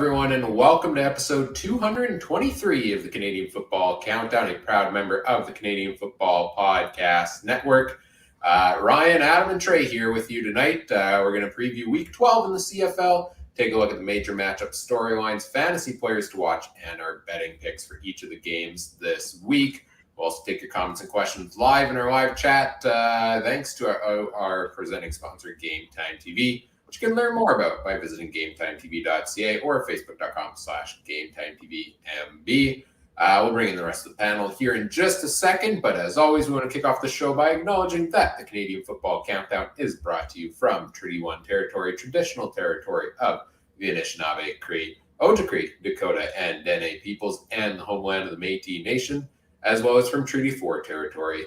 everyone, and welcome to episode 223 of the Canadian Football Countdown, a proud member of the Canadian Football Podcast Network. Ryan, Adam, and Trey here with you tonight. We're going to preview Week 12 in the CFL, take a look at the major matchup storylines, fantasy players to watch, and our betting picks for each of the games this week. We'll also take your comments and questions live in our live chat, thanks to our presenting sponsor, Game Time TV, which you can learn more about by visiting GameTimeTV.ca or Facebook.com/GameTimeTVMB. We'll bring in the rest of the panel here in just a second, but as always, we want to kick off the show by acknowledging that the Canadian Football Countdown is brought to you from Treaty 1 territory, traditional territory of the Anishinaabe, Cree, Oji-Cree, Dakota, and Dene peoples, and the homeland of the Métis Nation, as well as from Treaty 4 territory,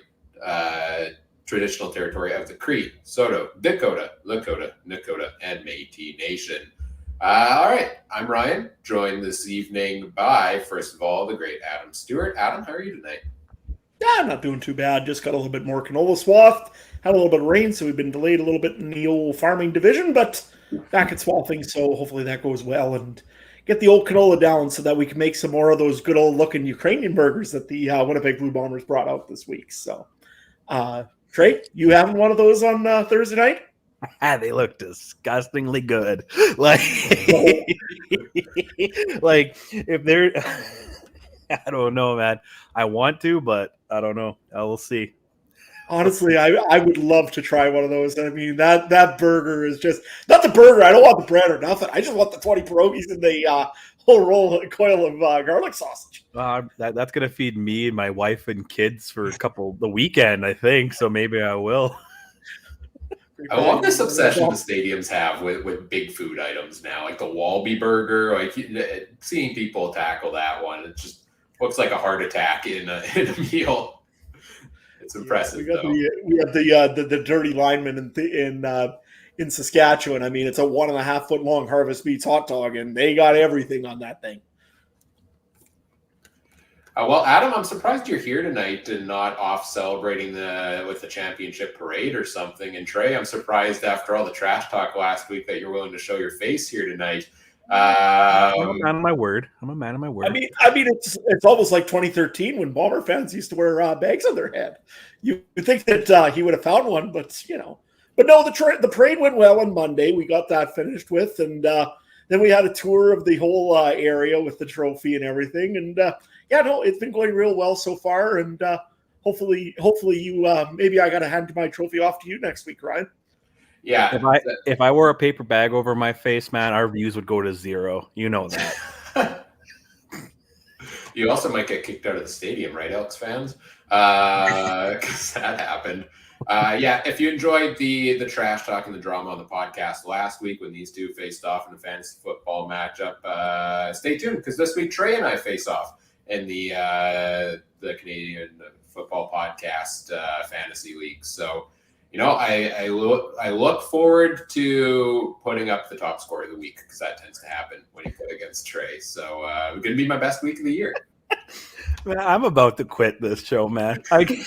traditional territory of the Cree, Saulteaux, Dakota, Lakota, Nakota, and Métis Nation. All right, I'm Ryan, joined this evening by, first of all, the great Adam Stewart. Adam, how are you tonight? Yeah, not doing too bad. Just got a little bit more canola swath. Had a little bit of rain, so we've been delayed a little bit in the old farming division, but back at swathing, so hopefully that goes well and get the old canola down so that we can make some more of those good old looking Ukrainian burgers that the Winnipeg Blue Bombers brought out this week. So, Trey, you having one of those on Thursday night? They look disgustingly good. Like if they're, I don't know, man. I want to, but I don't know. I will see. Honestly, I would love to try one of those. I mean, that burger is just not the burger. I don't want the bread or nothing. I just want the 20 pierogies and the whole coil of garlic sausage. That's gonna feed me and my wife and kids for the weekend, I think. So maybe I will. I love this obsession the stadiums have with big food items now, like the Walby burger. Like seeing people tackle that one, it just looks like a heart attack in a meal. It's impressive. Yeah, we have the dirty lineman in Saskatchewan. I mean, it's a 1.5 foot long Harvest Meats hot dog, and they got everything on that thing. Well, Adam, I'm surprised you're here tonight and not off celebrating with the championship parade or something. And Trey, I'm surprised after all the trash talk last week that you're willing to show your face here tonight. I'm a man of my word. I mean, it's almost like 2013 when Bomber fans used to wear bags on their head. You think that he would have found one, but no. The parade went well on Monday. We got that finished with, and then we had a tour of the whole area with the trophy and everything. And it's been going real well so far. And hopefully you maybe I got to hand my trophy off to you next week, Ryan. Yeah. If I wore a paper bag over my face, man, our views would go to zero. You know that. You also might get kicked out of the stadium, right, Elks fans? Because that happened. If you enjoyed the trash talk and the drama on the podcast last week when these two faced off in a fantasy football matchup, stay tuned because this week Trey and I face off in the Canadian Football Podcast Fantasy League. So, I look forward to putting up the top score of the week because that tends to happen when you play against Trey. So, it's going to be my best week of the year. Man, I'm about to quit this show, man. Every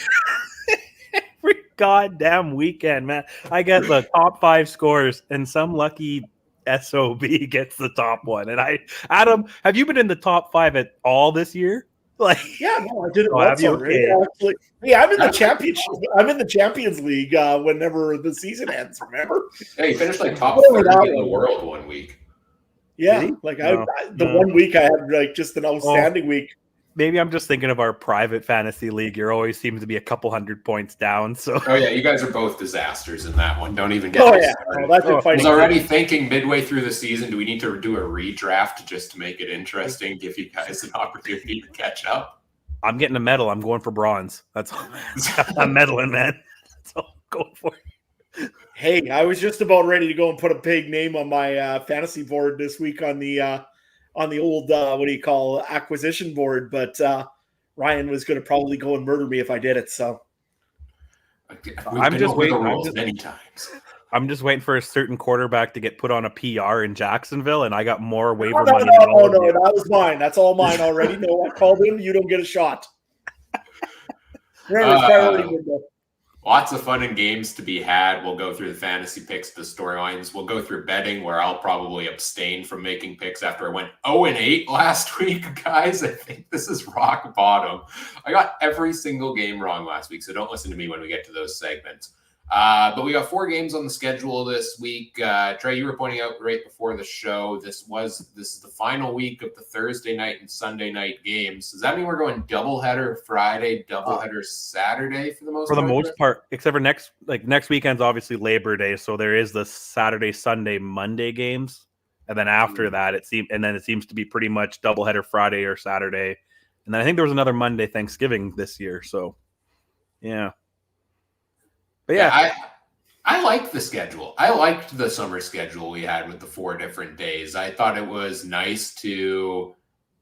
goddamn weekend, man. I get the top 5 scores and some lucky SOB gets the top one. And Adam, have you been in the top 5 at all this year? I did it once already. Actually, I'm in the championship. I'm in the Champions League whenever the season ends. Remember? Yeah, you finished like top 30 in the world one week. Yeah, the 1 week I had just an outstanding week. Maybe I'm just thinking of our private fantasy league. You always seems to be a couple 100 points down. So, you guys are both disasters in that one. Don't even get started. I was already thinking midway through the season, do we need to do a redraft just to make it interesting, give you guys an opportunity to catch up? I'm getting a medal. I'm going for bronze. That's all. I'm medaling, man. That's all I'm going for. Hey, I was just about ready to go and put a big name on my fantasy board this week on the old acquisition board, but Ryan was going to probably go and murder me if I did it. So I'm just waiting. Many times. I'm just waiting for a certain quarterback to get put on a PR in Jacksonville, and I got more waiver money. No, that was mine. That's all mine already. No, I called him. You don't get a shot. Remember, priority window. Lots of fun and games to be had. We'll go through the fantasy picks, the storylines. We'll go through betting, where I'll probably abstain from making picks after I went 0-8 last week, guys. I think this is rock bottom. I got every single game wrong last week, so don't listen to me when we get to those segments. But we got 4 games on the schedule this week. Trey, you were pointing out right before the show, this is the final week of the Thursday night and Sunday night games. Does that mean we're going doubleheader Friday, doubleheader Saturday for the most part, except for next weekend's obviously Labor Day, so there is the Saturday, Sunday, Monday games, and then after that it seems to be pretty much doubleheader Friday or Saturday, and then I think there was another Monday Thanksgiving this year. So yeah. But yeah, I liked the schedule. I liked the summer schedule we had with the 4 different days. I thought it was nice to.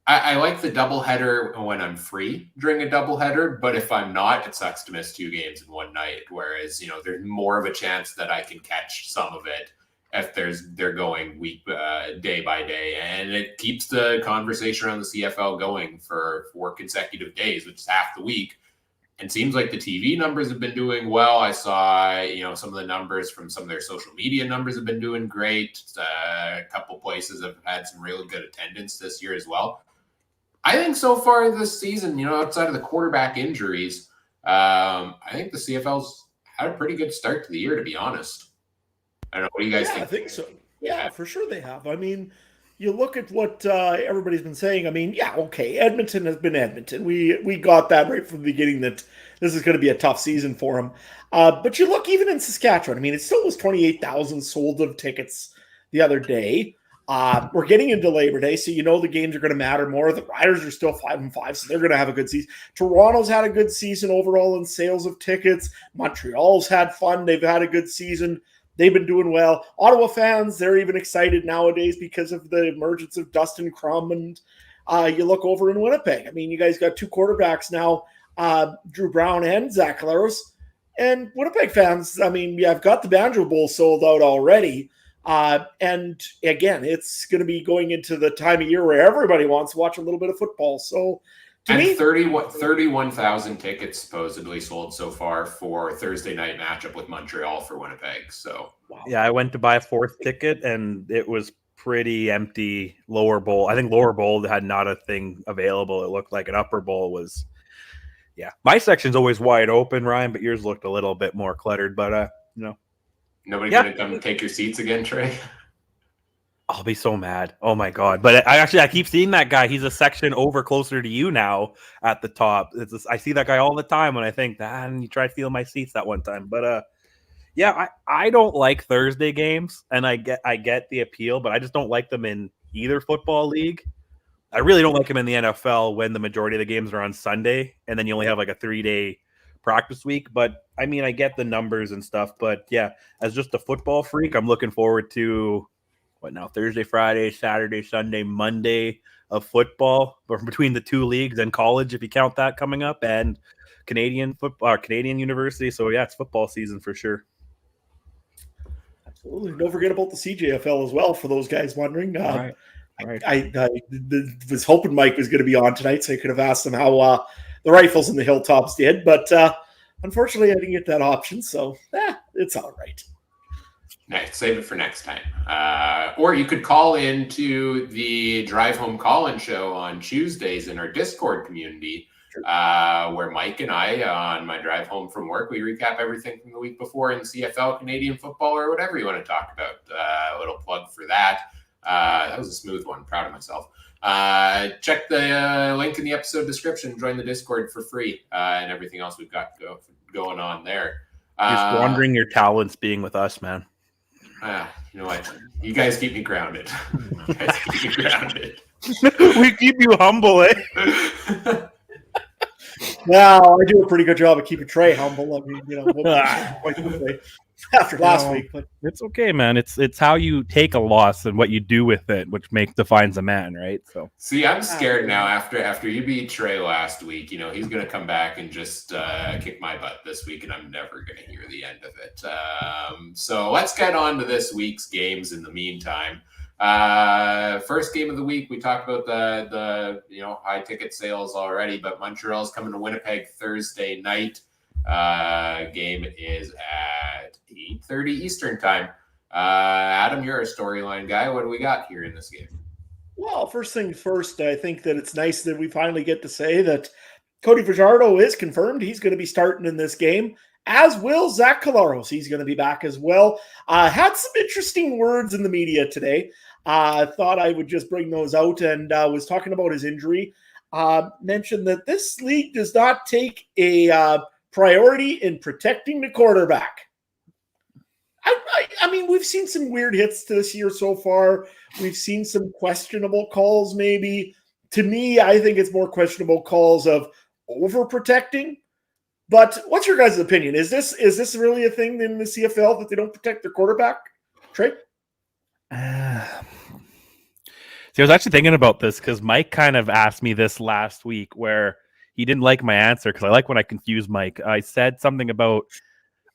I like the doubleheader when I'm free during a doubleheader, but if I'm not, it sucks to miss 2 games in one night. Whereas there's more of a chance that I can catch some of it if they're going day by day, and it keeps the conversation around the CFL going for 4 consecutive days, which is half the week. And seems like the TV numbers have been doing well. I saw, some of the numbers from some of their social media numbers have been doing great. A couple places have had some really good attendance this year as well. I think so far this season, outside of the quarterback injuries, I think the CFL's had a pretty good start to the year, to be honest. I don't know. What do you guys think? I think so. Yeah, for sure they have. I mean, you look at what everybody's been saying. I mean, yeah, okay, Edmonton has been Edmonton. We got that right from the beginning that this is going to be a tough season for them. But you look even in Saskatchewan. I mean, it still was 28,000 sold of tickets the other day. We're getting into Labor Day, so the games are going to matter more. The Riders are still 5-5, so they're going to have a good season. Toronto's had a good season overall in sales of tickets. Montreal's had fun. They've had a good season. They've been doing well. Ottawa fans, they're even excited nowadays because of the emergence of Dustin Crum. And you look over in Winnipeg. I mean, you guys got 2 quarterbacks now, Drew Brown and Zach Collaros. And Winnipeg fans, I mean, I've got the Banjo Bowl sold out already. And again, it's going to be going into the time of year where everybody wants to watch a little bit of football. So to me, 31,000 tickets supposedly sold so far for Thursday night matchup with Montreal for Winnipeg. So yeah, I went to buy a 4th ticket and it was pretty empty. Lower bowl, I think lower bowl had not a thing available. It looked like an upper bowl was. Yeah, my section's always wide open, Ryan, but yours looked a little bit more cluttered. But nobody gonna come take your seats again, Trey? I'll be so mad. Oh my God. But I keep seeing that guy. He's a section over closer to you now at the top. I see that guy all the time when I think that, and you tried stealing my seats that one time. But yeah, I don't like Thursday games, and I get the appeal, but I just don't like them in either football league. I really don't like them in the NFL when the majority of the games are on Sunday, and then you only have like a 3-day practice week. But I mean, I get the numbers and stuff, but yeah, as just a football freak, I'm looking forward to Thursday, Friday, Saturday, Sunday, Monday of football, but between the 2 leagues and college, if you count that coming up, and Canadian football, Canadian university. So yeah, it's football season for sure. Absolutely. Don't forget about the CJFL as well, for those guys wondering. Right. I was hoping Mike was going to be on tonight, so I could have asked him how the Rifles and the Hilltops did, but unfortunately I didn't get that option, so it's all right. Nice. Save it for next time. Or you could call into the Drive Home Call-In show on Tuesdays in our Discord community, where Mike and I, on my drive home from work, we recap everything from the week before in CFL, Canadian football, or whatever you want to talk about. A little plug for that. That was a smooth one. Proud of myself. Check the link in the episode description. Join the Discord for free, and everything else we've got going on there. You're squandering your talents being with us, man. You know what? You guys keep me grounded. We keep you humble, eh? Well, I do a pretty good job of keeping Trey humble. I mean, after last week, but it's okay, man. It's how you take a loss and what you do with it, which defines a man, right? So see, I'm scared now. After you beat Trey last week, he's gonna come back and just kick my butt this week, and I'm never gonna hear the end of it. So let's get on to this week's games. In the meantime, first game of the week, we talked about the high ticket sales already, but Montreal's coming to Winnipeg Thursday night. Game is at 8:30 Eastern time. Adam, you're a storyline guy. What do we got here in this game? Well, first thing first, I think that it's nice that we finally get to say that Cody Fajardo is confirmed. He's going to be starting in this game, as will Zach Collaros. He's going to be back as well. Had some interesting words in the media today. I thought I would just bring those out, and was talking about his injury. Mentioned that this league does not take a priority in protecting the quarterback. I mean, we've seen some weird hits this year so far. We've seen some questionable calls, maybe. To me, I think it's more questionable calls of overprotecting. But what's your guys' opinion? Is this really a thing in the CFL that they don't protect their quarterback? Trey? See, I was actually thinking about this because Mike kind of asked me this last week where he didn't like my answer because I like when I confuse Mike. I said something about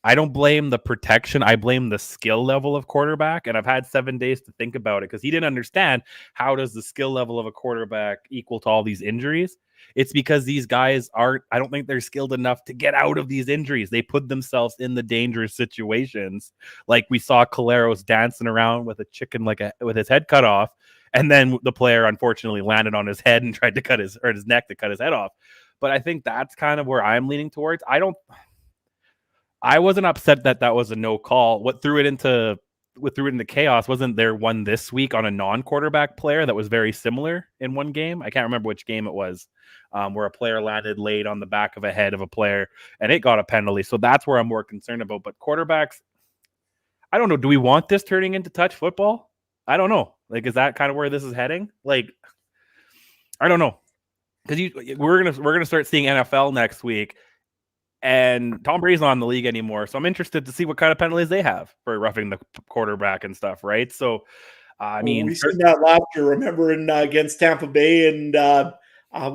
I don't blame the protection. I blame the skill level of quarterback. And I've had 7 days to think about it because he didn't understand how does the skill level of a quarterback equal to all these injuries. It's because these guys I don't think they're skilled enough to get out of these injuries. They put themselves in the dangerous situations. Like we saw Collaros dancing around with a chicken, with his head cut off. And then the player unfortunately landed on his head and tried to cut his neck to cut his head off. But I think that's kind of where I'm leaning towards. I wasn't upset that was a no call. What threw it into chaos wasn't there one this week on a non-quarterback player that was very similar in one game. I can't remember which game it was, where a player landed late on the back of a head of a player and it got a penalty. So that's where I'm more concerned about. But quarterbacks, I don't know. Do we want this turning into touch football? I don't know. Like, is that kind of where this is heading? Like, I don't know. Because we're gonna start seeing NFL next week. And Tom Brady's not in the league anymore, so I'm interested to see what kind of penalties they have for roughing the quarterback and stuff, right? So, I mean, we seen that last year. Remember against Tampa Bay and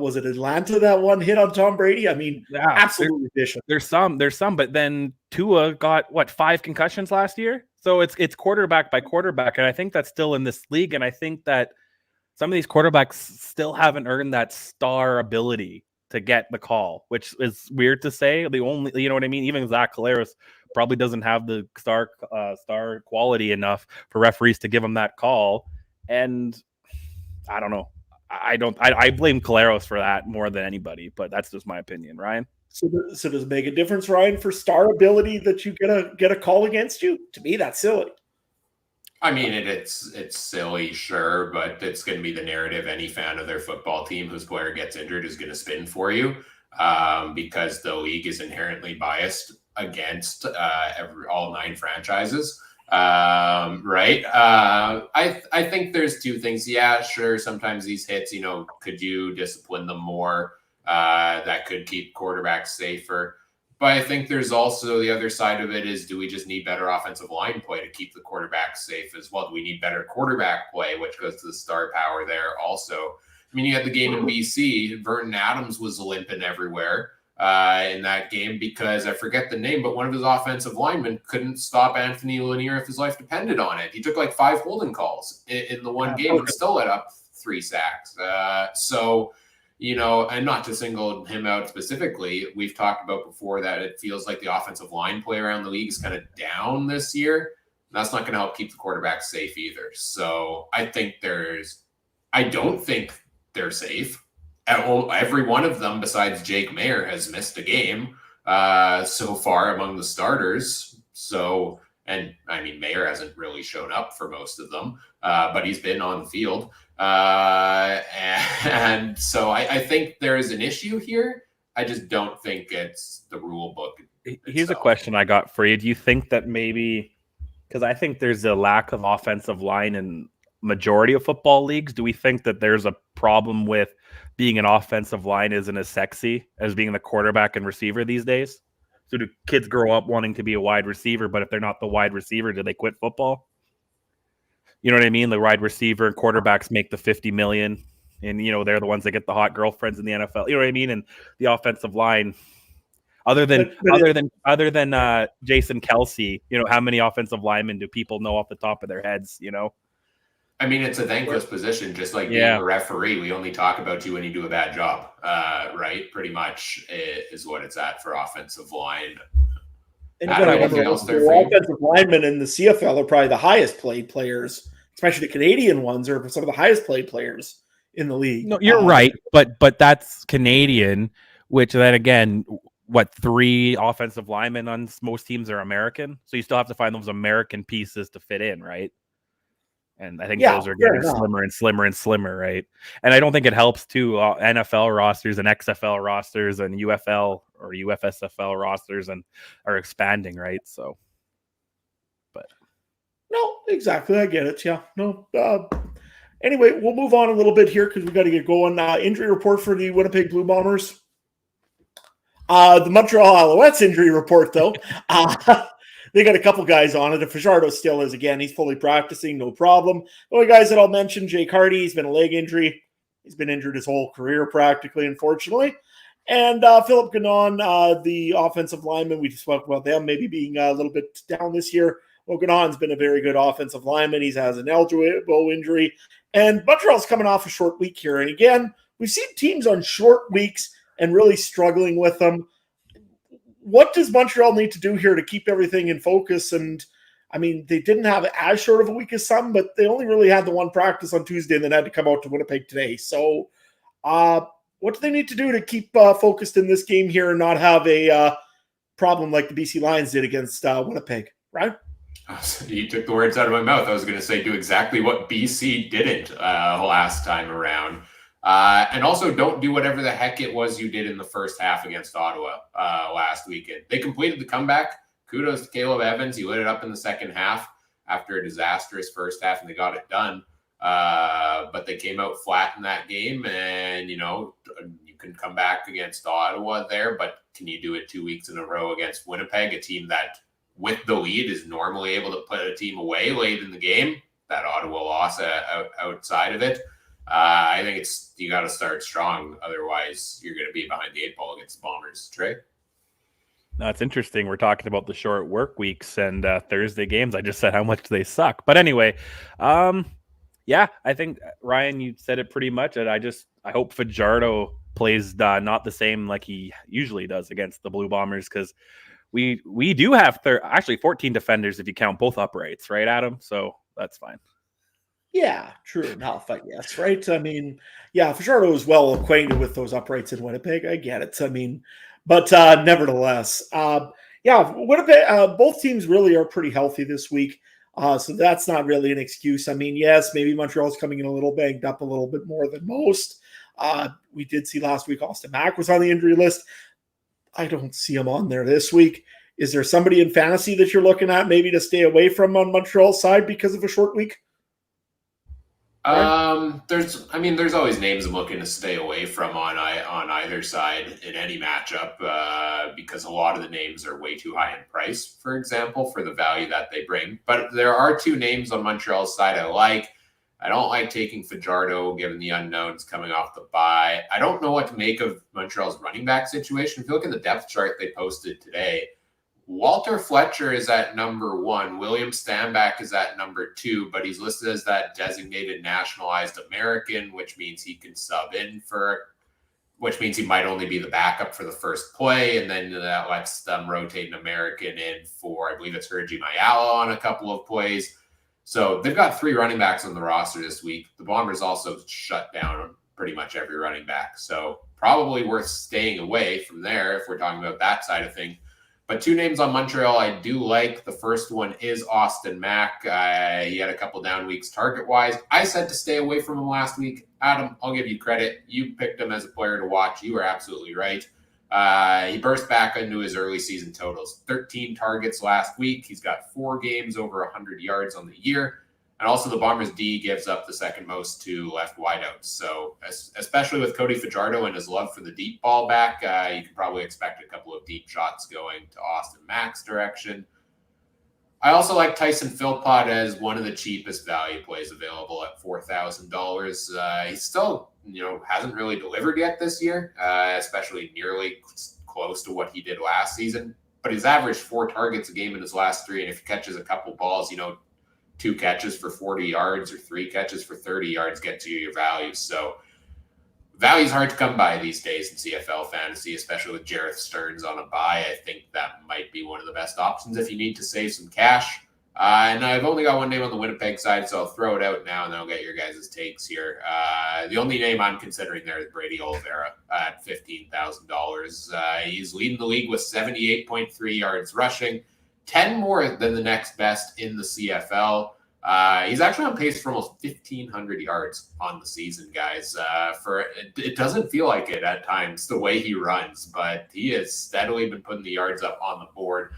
was it Atlanta that one hit on Tom Brady? I mean, yeah, absolutely vicious. There's some, but then Tua got 5 concussions last year, so it's quarterback by quarterback, and I think that's still in this league, and I think that some of these quarterbacks still haven't earned that star ability to get the call, which is weird to say. The only, you know what I mean? Even Zach Collaros probably doesn't have the star quality enough for referees to give him that call. And I don't know. I blame Collaros for that more than anybody, but that's just my opinion. Ryan? So does it make a difference, Ryan, for star ability that you get a call against you? To me, that's silly. I mean, it's silly, sure, but it's going to be the narrative any fan of their football team whose player gets injured is going to spin for you, because the league is inherently biased against all 9 franchises, right? I think there's 2 things. Yeah, sure, sometimes these hits, could you discipline them more? That could keep quarterbacks safer. But I think there's also the other side of it is, do we just need better offensive line play to keep the quarterback safe as well? Do we need better quarterback play, which goes to the star power there also? I mean, you had the game in BC. Vernon Adams was limping everywhere in that game because I forget the name, but one of his offensive linemen couldn't stop Anthony Lanier if his life depended on it. He took 5 holding calls in the one game and still let up 3 sacks. And not to single him out specifically, we've talked about before that it feels like the offensive line play around the league is kind of down this year. That's not going to help keep the quarterback safe either. So I don't think they're safe. Every one of them besides Jake Mayer has missed a game so far among the starters. So, and I mean, Mayer hasn't really shown up for most of them, but he's been on the field. And so I think there is an issue here. I just don't think it's the rule book itself. Here's a question I got for you. Do you think that maybe, because I think there's a lack of offensive line in majority of football leagues, do we think that there's a problem with being an offensive line isn't as sexy as being the quarterback and receiver these days? So do kids grow up wanting to be a wide receiver, but if they're not the wide receiver, do they quit football? You know what I mean? The wide receiver and quarterbacks make the $50 million, and they're the ones that get the hot girlfriends in the NFL. You know what I mean? And the offensive line, other than Jason Kelsey, how many offensive linemen do people know off the top of their heads? I mean, it's a thankless position, just like being a referee. We only talk about you when you do a bad job, right? Pretty much is what it's at for offensive line. And you got to remember, the offensive linemen in the CFL are probably the highest paid players, especially the Canadian ones are some of the highest paid players in the league. No, you're right, but that's Canadian, which then again, what, 3 offensive linemen on most teams are American, so you still have to find those American pieces to fit in, right? And I think those are getting slimmer and slimmer and slimmer, right? And I don't think it helps too. NFL rosters and XFL rosters and UFL or UFSFL rosters and are expanding, right? So, but no, exactly, I get it. Yeah, no. Anyway, we'll move on a little bit here because we got to get going. Injury report for the Winnipeg Blue Bombers. The Montreal Alouettes injury report, though. They got a couple guys on it. If Fajardo still is, again, he's fully practicing, no problem. The only guys that I'll mention, Jake Hardy, he's been a leg injury. He's been injured his whole career practically, unfortunately. And Philip Ganon, the offensive lineman, we spoke about them maybe being a little bit down this year. Well, Ganon's been a very good offensive lineman. He has an elbow injury. And Montreal's coming off a short week here. And again, we've seen teams on short weeks and really struggling with them. What does Montreal need to do here to keep everything in focus? And I mean, they didn't have as short of a week as some, but they only really had the one practice on Tuesday and then had to come out to Winnipeg today. So what do they need to do to keep focused in this game here and not have a problem like the BC Lions did against Winnipeg, right? You took the words out of my mouth. I was going to say do exactly what BC didn't last time around. And also don't do whatever the heck it was you did in the first half against Ottawa last weekend. They completed the comeback. Kudos to Caleb Evans. He lit it up in the second half after a disastrous first half, and they got it done. But they came out flat in that game, and, you know, you can come back against Ottawa there, but can you do it 2 weeks in a row against Winnipeg, a team that with the lead is normally able to put a team away late in the game? That Ottawa loss outside of it. I think you got to start strong. Otherwise, you're going to be behind the 8 ball against the Bombers. Trey? No, it's interesting. We're talking about the short work weeks and Thursday games. I just said how much they suck. But anyway, yeah, I think, Ryan, you said it pretty much. And I hope Fajardo plays not the same like he usually does against the Blue Bombers, because we do have actually 14 defenders if you count both uprights, right, Adam? So that's fine. Yeah, true enough, I guess, right? I mean, yeah, Fajardo is well acquainted with those uprights in Winnipeg. I get it. I mean, but nevertheless, yeah, Winnipeg, both teams really are pretty healthy this week. So that's not really an excuse. I mean, yes, maybe Montreal's coming in a little banged up a little bit more than most. We did see last week Austin Mack was on the injury list. I don't see him on there this week. Is there somebody in fantasy that you're looking at maybe to stay away from on Montreal's side because of a short week? There's always names I'm looking to stay away from on either side in any matchup, because a lot of the names are way too high in price, for example, for the value that they bring. But there are 2 names on Montreal's side I like. I don't like taking Fajardo given the unknowns coming off the bye. I don't know what to make of Montreal's running back situation. If you look at the depth chart they posted today, Walter Fletcher is at number 1. William Stanback is at number 2, but he's listed as that designated nationalized American, which means he can sub in which means he might only be the backup for the first play. And then that lets them rotate an American in for, I believe it's Herji Mayala on a couple of plays. So they've got 3 running backs on the roster this week. The Bombers also shut down pretty much every running back. So probably worth staying away from there if we're talking about that side of things. But 2 names on Montreal I do like. The first one is Austin Mack. He had a couple down weeks target-wise. I said to stay away from him last week. Adam, I'll give you credit. You picked him as a player to watch. You were absolutely right. He burst back into his early season totals. 13 targets last week. He's got 4 games over 100 yards on the year. And also the Bombers' D gives up the second most to left wideouts. So especially with Cody Fajardo and his love for the deep ball back, you can probably expect a couple of deep shots going to Austin Mack's direction. I also like Tyson Philpott as one of the cheapest value plays available at $4,000. He still, hasn't really delivered yet this year, especially nearly close to what he did last season. But he's averaged 4 targets a game in his last 3, and if he catches a couple balls, 2 catches for 40 yards or 3 catches for 30 yards gets you your value. So value's hard to come by these days in CFL fantasy, especially with Jareth Stearns on a bye. I think that might be one of the best options if you need to save some cash. And I've only got one name on the Winnipeg side, so I'll throw it out now, and then I'll get your guys' takes here. The only name I'm considering there is Brady Oliveira at $15,000. He's leading the league with 78.3 yards rushing, 10 more than the next best in the CFL. He's actually on pace for almost 1,500 yards on the season, guys. It doesn't feel like it at times, the way he runs, but he has steadily been putting the yards up on the board.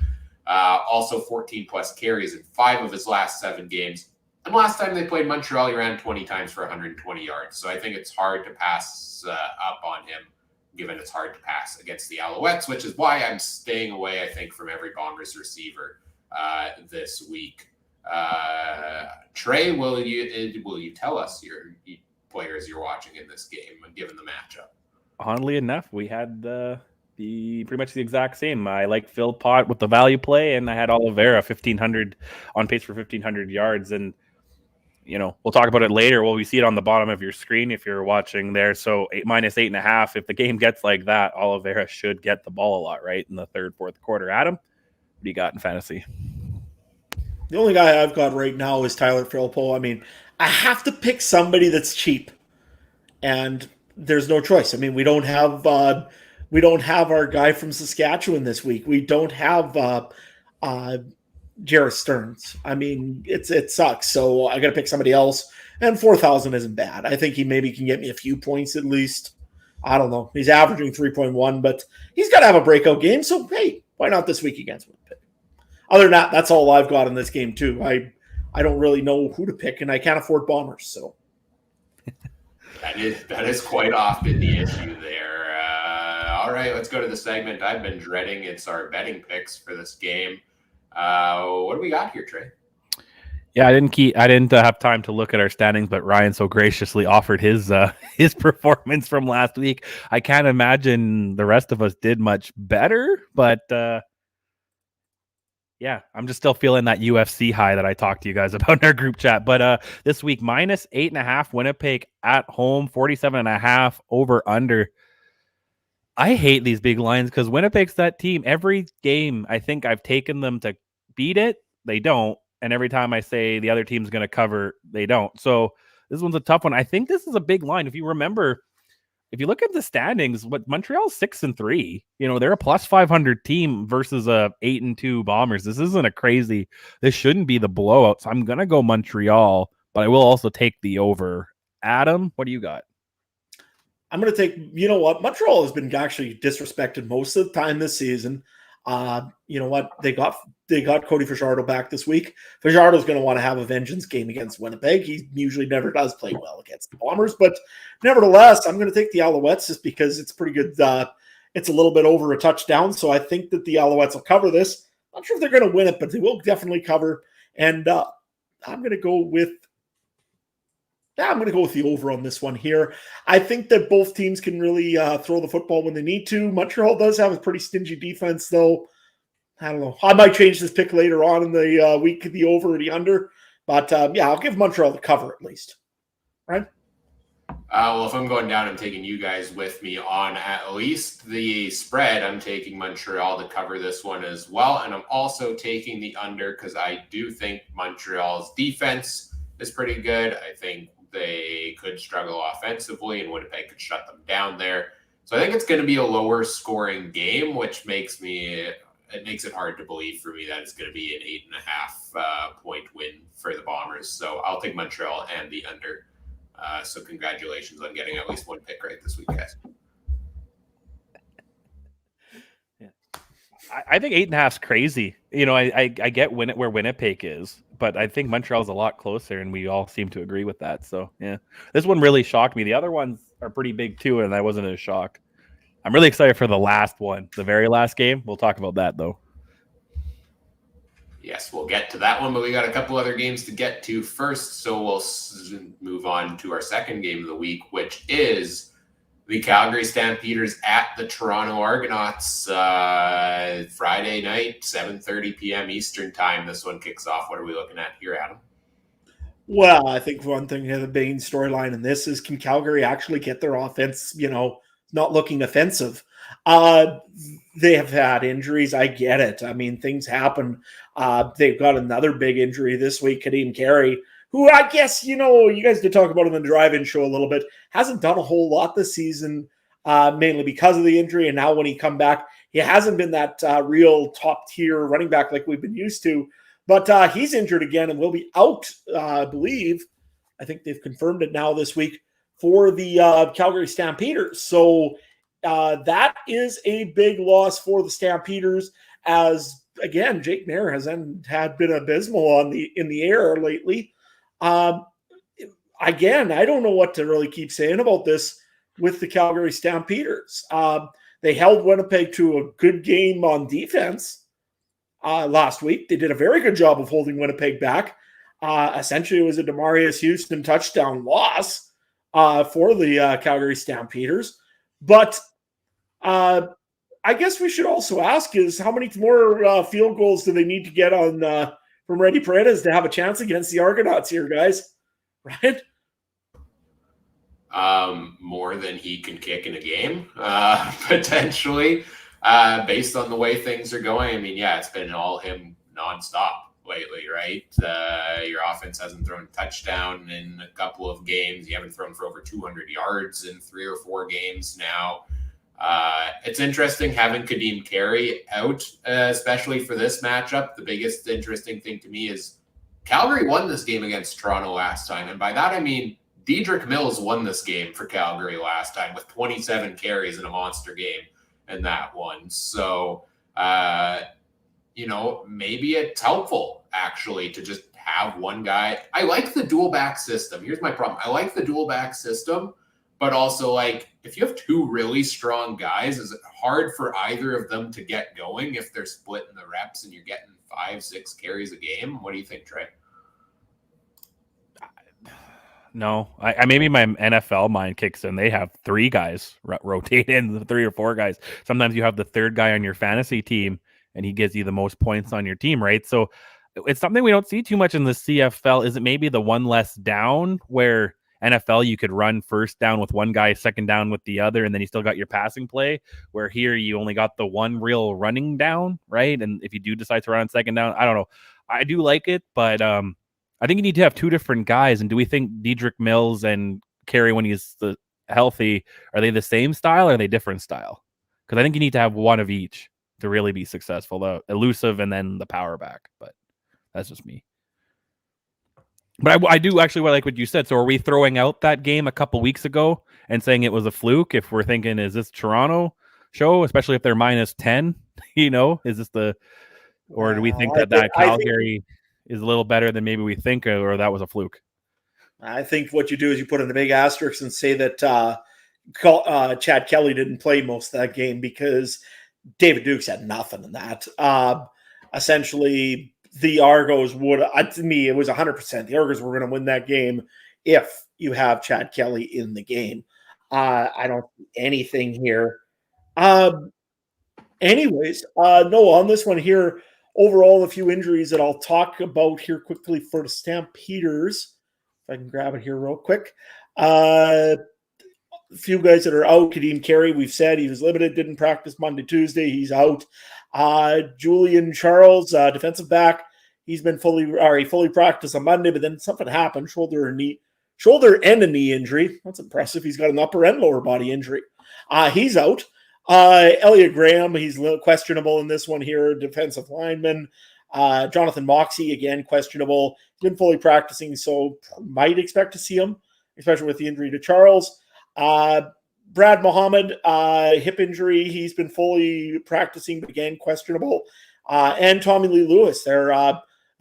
Also 14-plus carries in 5 of his last 7 games. And last time they played Montreal, he ran 20 times for 120 yards. So I think it's hard to pass up on him, given it's hard to pass against the Alouettes, which is why I'm staying away, I think, from every Bombers receiver this week. Trey, will you tell us your players you're watching in this game, given the matchup? Oddly enough, we had pretty much the exact same. I like Phil Pott with the value play, and I had Oliveira 1,500 on pace for 1,500 yards. And we'll talk about it later. Well, we see it on the bottom of your screen if you're watching there. So -8.5. If the game gets like that, Oliveira should get the ball a lot, right, in the third, fourth quarter. Adam, what do you got in fantasy? The only guy I've got right now is Tyler Philpo. I mean, I have to pick somebody that's cheap, and there's no choice. I mean, we don't have our guy from Saskatchewan this week. We don't have Jareth Stearns. I mean, it sucks. So I got to pick somebody else, and 4,000 isn't bad. I think he maybe can get me a few points at least. I don't know. He's averaging 3.1, but he's got to have a breakout game. So hey, why not this week against Winnipeg? Other than that, that's all I've got in this game too. I don't really know who to pick, and I can't afford Bombers. So that is quite often the issue there. All right, let's go to the segment I've been dreading. It's our betting picks for this game. What do we got here, Trey? Yeah, I didn't have time to look at our standings, but Ryan so graciously offered his performance from last week. I can't imagine the rest of us did much better, but yeah, I'm just still feeling that UFC high that I talked to you guys about in our group chat. But this week, -8.5 Winnipeg at home, 47.5 over under. I hate these big lines because Winnipeg's that team. Every game, I think I've taken them to beat it. They don't. And every time I say the other team's going to cover, they don't. So this one's a tough one. I think this is a big line. If you remember, if you look at the standings, Montreal's 6-3, they're a +500 team versus a 8-2 Bombers. This isn't this shouldn't be the blowout. So I'm going to go Montreal, but I will also take the over. Adam, what do you got? I'm going to take, Montreal has been actually disrespected most of the time this season. You know what? They got Cody Fajardo back this week. Fajardo's going to want to have a vengeance game against Winnipeg. He usually never does play well against the Bombers, but nevertheless, I'm going to take the Alouettes just because it's pretty good. It's a little bit over a touchdown, so I think that the Alouettes will cover this. Not sure if they're going to win it, but they will definitely cover. And I'm going to go with the over on this one here. I think that both teams can really throw the football when they need to. Montreal does have a pretty stingy defense, though. I don't know. I might change this pick later on in the week, the over or the under. But, I'll give Montreal the cover at least. Right? Well, if I'm going down, I'm taking you guys with me on at least the spread. I'm taking Montreal to cover this one as well. And I'm also taking the under because I do think Montreal's defense is pretty good. I think they could struggle offensively, and Winnipeg could shut them down there. So I think it's going to be a lower scoring game, which makes it hard to believe for me that it's going to be an 8.5 point win for the Bombers. So I'll take Montreal and the under. So congratulations on getting at least one pick right this week, guys. Yeah. I think 8.5 is crazy. I get where Winnipeg is, but I think Montreal's a lot closer, and we all seem to agree with that. So, yeah, this one really shocked me. The other ones are pretty big, too, and I wasn't as shocked. I'm really excited for the last one, the very last game. We'll talk about that, though. Yes, we'll get to that one, but we got a couple other games to get to first, so we'll move on to our second game of the week, which is the Calgary Stampeders at the Toronto Argonauts. Friday night, 7:30 p.m. Eastern time. This one kicks off. What are we looking at here, Adam? Well, I think one thing, the main storyline in this is, can Calgary actually get their offense, not looking offensive? Uh, they have had injuries. I get it. I mean, things happen. They've got another big injury this week, Kadeem Carey, who I guess, you guys did talk about him in the drive-in show a little bit, hasn't done a whole lot this season, mainly because of the injury. And now when he come back, he hasn't been that real top-tier running back like we've been used to. But he's injured again and will be out, I believe. I think they've confirmed it now this week for the Calgary Stampeders. So that is a big loss for the Stampeders, as, again, Jake Maier has been abysmal in the air lately. Again, I don't know what to really keep saying about this with the Calgary Stampeders. They held Winnipeg to a good game on defense last week. They did a very good job of holding Winnipeg back. Essentially, it was a Demarius Houston touchdown loss for the Calgary Stampeders. But I guess we should also ask is, how many more field goals do they need to get on from Reddy Paredes to have a chance against the Argonauts here, guys? Right? More than he can kick in a game, potentially, based on the way things are going. I mean, yeah, it's been all him nonstop lately, right? Your offense hasn't thrown a touchdown in a couple of games. You haven't thrown for over 200 yards in 3 or 4 games now. It's interesting having Kadeem Carey out, especially for this matchup. The biggest interesting thing to me is Calgary won this game against Toronto last time. And by that, I mean, Dedrick Mills won this game for Calgary last time with 27 carries in a monster game in that one. So, maybe it's helpful actually to just have one guy. I like the dual back system. Here's my problem. I like the dual back system, but also, like, if you have 2 really strong guys, is it hard for either of them to get going if they're splitting the reps and you're getting 5-6 carries a game? What do you think, Trey? No, I maybe my NFL mind kicks in. They have 3 guys rotate in, 3 or 4 guys. Sometimes you have the 3rd guy on your fantasy team, and he gives you the most points on your team, right? So it's something we don't see too much in the CFL. Is it maybe the one less down, where NFL you could run first down with one guy, second down with the other, and then you still got your passing play, where here you only got the one real running down, right? And if you do decide to run on second down, I don't know. I do like it, but I think you need to have 2 different guys. And do we think Dedrick Mills and Carey, when he's healthy, are they the same style or are they different style? Because I think you need to have one of each to really be successful, the elusive and then the power back. But that's just me. But I do actually like what you said. So are we throwing out that game a couple weeks ago and saying it was a fluke? If we're thinking, is this Toronto show, especially if they're minus 10, is this or do we think that Calgary is a little better than maybe we think, or that was a fluke? I think what you do is you put in a big asterisk and say that Chad Kelly didn't play most of that game, because David Dukes had nothing in that. Essentially, the Argos would, to me, it was 100%. The Argos were going to win that game if you have Chad Kelly in the game. I don't see anything here. Anyways, no, on this one here, overall, a few injuries that I'll talk about here quickly for the Stampeders. If I can grab it here real quick. A few guys that are out. Kadeem Carey, we've said he was limited, didn't practice Monday, Tuesday. He's out. Julian Charles, defensive back, he's been fully practiced on Monday, but then something happened, shoulder and a knee injury. That's impressive. He's got an upper and lower body injury. He's out. Elliot Graham, he's a little questionable in this one here, defensive lineman. Jonathan Moxey, again, questionable. He's been fully practicing, so might expect to see him, especially with the injury to Charles. Brad Muhammad, hip injury. He's been fully practicing, but again, questionable. And Tommy Lee Lewis, their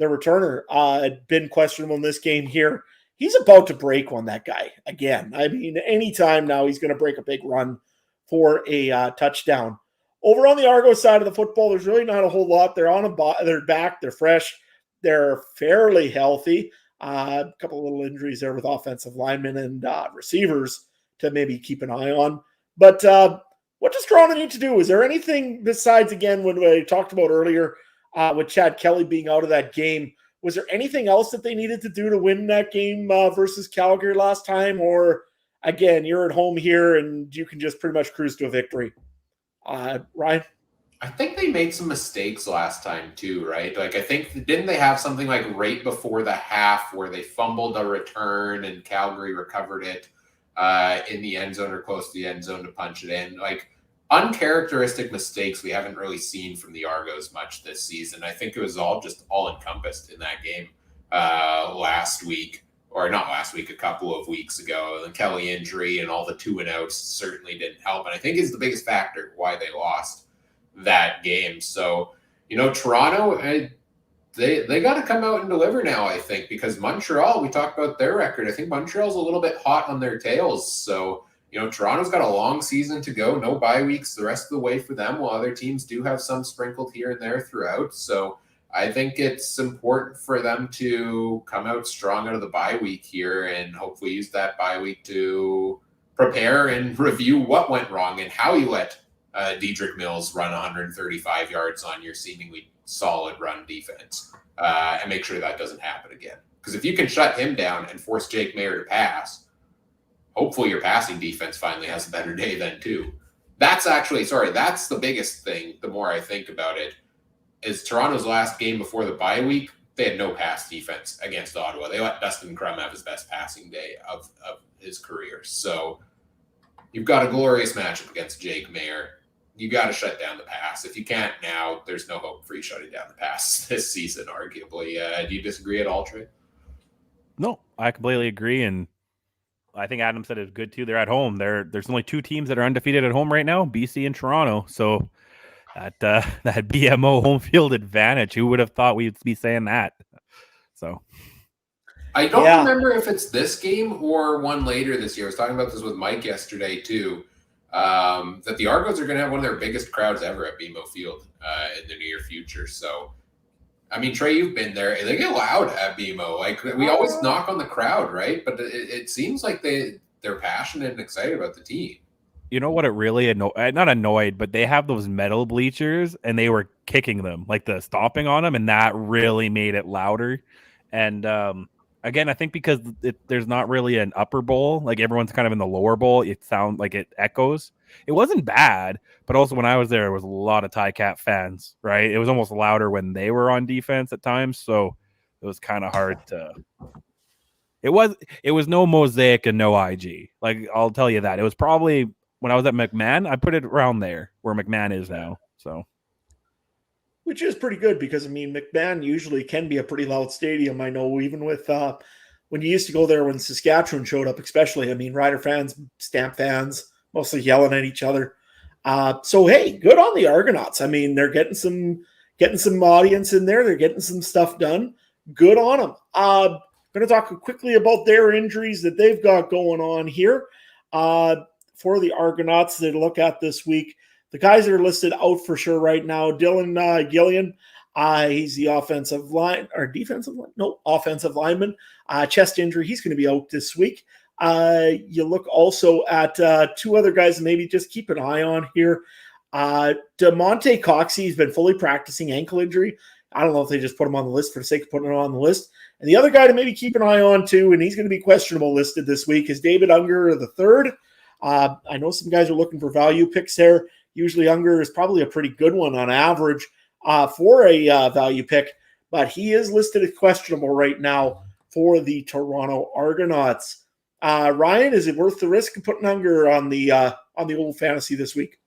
returner, had been questionable in this game here. He's about to break one, that guy, again. I mean, anytime now he's going to break a big run for a touchdown. Over on the Argos side of the football, there's really not a whole lot. They're back, they're fresh, they're fairly healthy. A couple of little injuries there with offensive linemen and receivers to maybe keep an eye on. But what does Toronto need to do? Is there anything besides, again, what I talked about earlier with Chad Kelly being out of that game? Was there anything else that they needed to do to win that game versus Calgary last time? Or, again, you're at home here and you can just pretty much cruise to a victory? Ryan? I think they made some mistakes last time too, right? Like, I think, didn't they have something like right before the half where they fumbled a return and Calgary recovered it in the end zone or close to the end zone to punch it in? Like, uncharacteristic mistakes we haven't really seen from the Argos much this season. I think it was all encompassed in that game last week, or not last week, a couple of weeks ago. The Kelly injury and all the 2-and-outs certainly didn't help, and I think is the biggest factor why they lost that game. So, Toronto, they got to come out and deliver now, I think, because Montreal, we talked about their record. I think Montreal's a little bit hot on their tails. So, Toronto's got a long season to go, no bye weeks the rest of the way for them, while other teams do have some sprinkled here and there throughout. So I think it's important for them to come out strong out of the bye week here and hopefully use that bye week to prepare and review what went wrong and how you let Dedrick Mills run 135 yards on your seemingly solid run defense, and make sure that doesn't happen again. Because if you can shut him down and force Jake Maier to pass, hopefully your passing defense finally has a better day then too. That's the biggest thing, the more I think about it, is Toronto's last game before the bye week, they had no pass defense against Ottawa. They let Dustin Crum have his best passing day of his career. So you've got a glorious matchup against Jake Maier. You got to shut down the pass. If you can't now, there's no hope for you shutting down the pass this season, arguably. Do you disagree at all, Trey? No, I completely agree. And I think Adam said it's good too. They're at home. There's only two teams that are undefeated at home right now, BC and Toronto. So that BMO home field advantage, who would have thought we'd be saying that? So I don't remember if it's this game or one later this year. I was talking about this with Mike yesterday too. That the Argos are going to have one of their biggest crowds ever at BMO Field in the near future. So, I mean, Trey, you've been there. They get loud at BMO. Like, we always knock on the crowd, right? But it seems like they're passionate and excited about the team. You know what? It really not annoyed, but they have those metal bleachers, and they were kicking them, like the stomping on them, and that really made it louder. And again, I think because there's not really an upper bowl, like everyone's kind of in the lower bowl, it sounds like it echoes. It wasn't bad, but also when I was there was a lot of Ticat fans, right? It was almost louder when they were on defense at times, so it was kind of hard to. It was no Mosaic and no IG. Like, I'll tell you that. It was probably when I was at McMahon, I put it around there where McMahon is now. So, which is pretty good because, I mean, McMahon usually can be a pretty loud stadium. I know even with when you used to go there when Saskatchewan showed up, especially, I mean, Rider fans, Stamp fans, mostly yelling at each other. So, hey, good on the Argonauts. I mean, they're getting some audience in there. They're getting some stuff done. Good on them. I'm going to talk quickly about their injuries that they've got going on here for the Argonauts to look at this week. The guys that are listed out for sure right now, Dylan Gillian, he's the offensive lineman. Chest injury, he's going to be out this week. You look also at two other guys maybe just keep an eye on here. DeMonte Coxey has been fully practicing, ankle injury. I don't know if they just put him on the list for the sake of putting him on the list. And the other guy to maybe keep an eye on too, and he's going to be questionable listed this week, is David Unger III. I know some guys are looking for value picks there. Usually Unger is probably a pretty good one on average for a value pick, but he is listed as questionable right now for the Toronto Argonauts. Ryan, is it worth the risk of putting Unger on the old fantasy this week?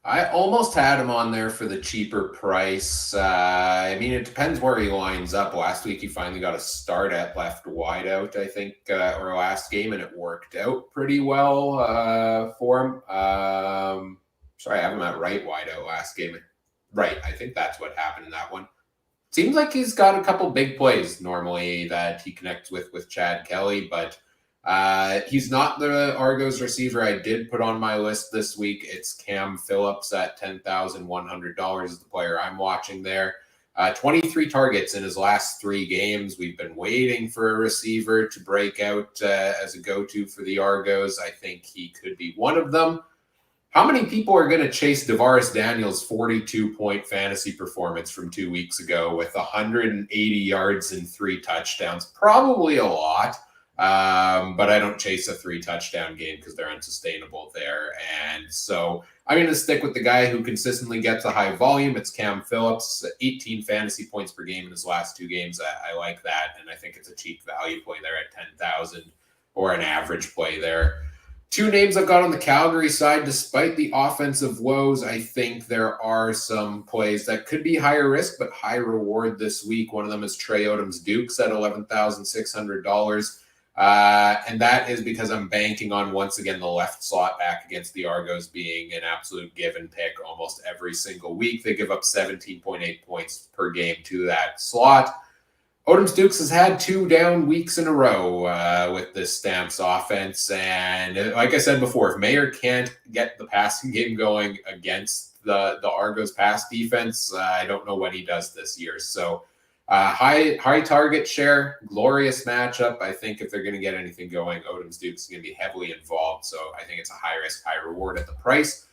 I almost had him on there for the cheaper price. I mean, it depends where he lines up. Last week, he finally got a start at left wideout, I think, or last game, and it worked out pretty well for him. Sorry, I have him at right wideout last game. Right, I think that's what happened in that one. Seems like he's got a couple big plays normally that he connects with Chad Kelly, but he's not the Argos receiver I did put on my list this week. It's Cam Phillips at $10,100 is the player I'm watching there. 23 targets in his last 3 games. We've been waiting for a receiver to break out as a go-to for the Argos. I think he could be one of them. How many people are going to chase DeVaris Daniels' 42-point fantasy performance from 2 weeks ago with 180 yards and 3 touchdowns? Probably a lot, but I don't chase a 3-touchdown game because they're unsustainable there. And so I'm going to stick with the guy who consistently gets a high volume. It's Cam Phillips, 18 fantasy points per game in his last 2 games. I like that, and I think it's a cheap value play there at 10,000 or an average play there. 2 names I've got on the Calgary side. Despite the offensive woes, I think there are some plays that could be higher risk but high reward this week. One of them is Trey Odom's Dukes at $11,600. And that is because I'm banking on, once again, the left slot back against the Argos being an absolute give and pick almost every single week. They give up 17.8 points per game to that slot. Odom's Dukes has had 2 down weeks in a row with this Stamps offense. And like I said before, if Mayer can't get the passing game going against the Argos pass defense, I don't know what he does this year. So high target share, glorious matchup. I think if they're going to get anything going, Odom's Dukes is going to be heavily involved. So I think it's a high risk, high reward at the price.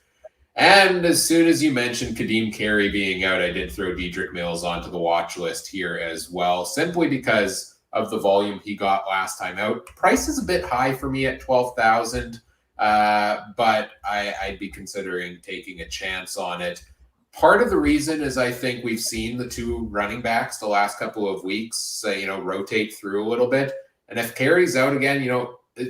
And as soon as you mentioned Kadeem Carey being out, I did throw Dedrick Mills onto the watch list here as well, simply because of the volume he got last time out. Price is a bit high for me at 12,000, but I'd be considering taking a chance on it. Part of the reason is I think we've seen the 2 running backs the last couple of weeks, rotate through a little bit. And if Carey's out again,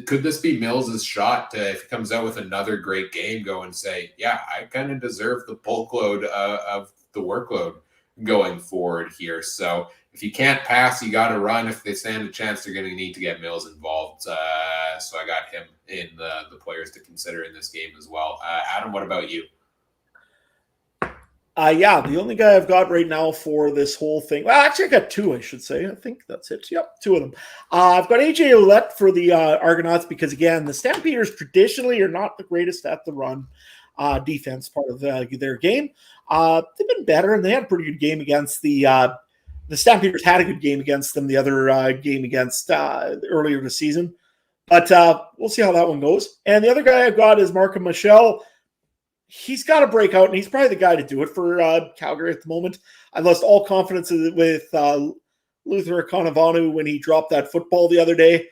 could this be Mills' shot to, if he comes out with another great game, go and say, yeah, I kind of deserve the bulk load of the workload going forward here. So if you can't pass, you got to run. If they stand a chance, they're going to need to get Mills involved. So I got him in the players to consider in this game as well. Adam, what about you? The only guy I've got right now for this whole thing. Well, actually, I got 2, I should say. I think that's it. Yep, 2 of them. I've got AJ Ouellette for the Argonauts because, again, the Stampeders traditionally are not the greatest at the run defense part of their game. They've been better, and they had a pretty good game against the Stampeders had a good game against them the other game against earlier this season. But we'll see how that one goes. And the other guy I've got is Markham Michel. He's got to break out, and he's probably the guy to do it for Calgary at the moment. I lost all confidence with Luther Conavanu when he dropped that football the other day.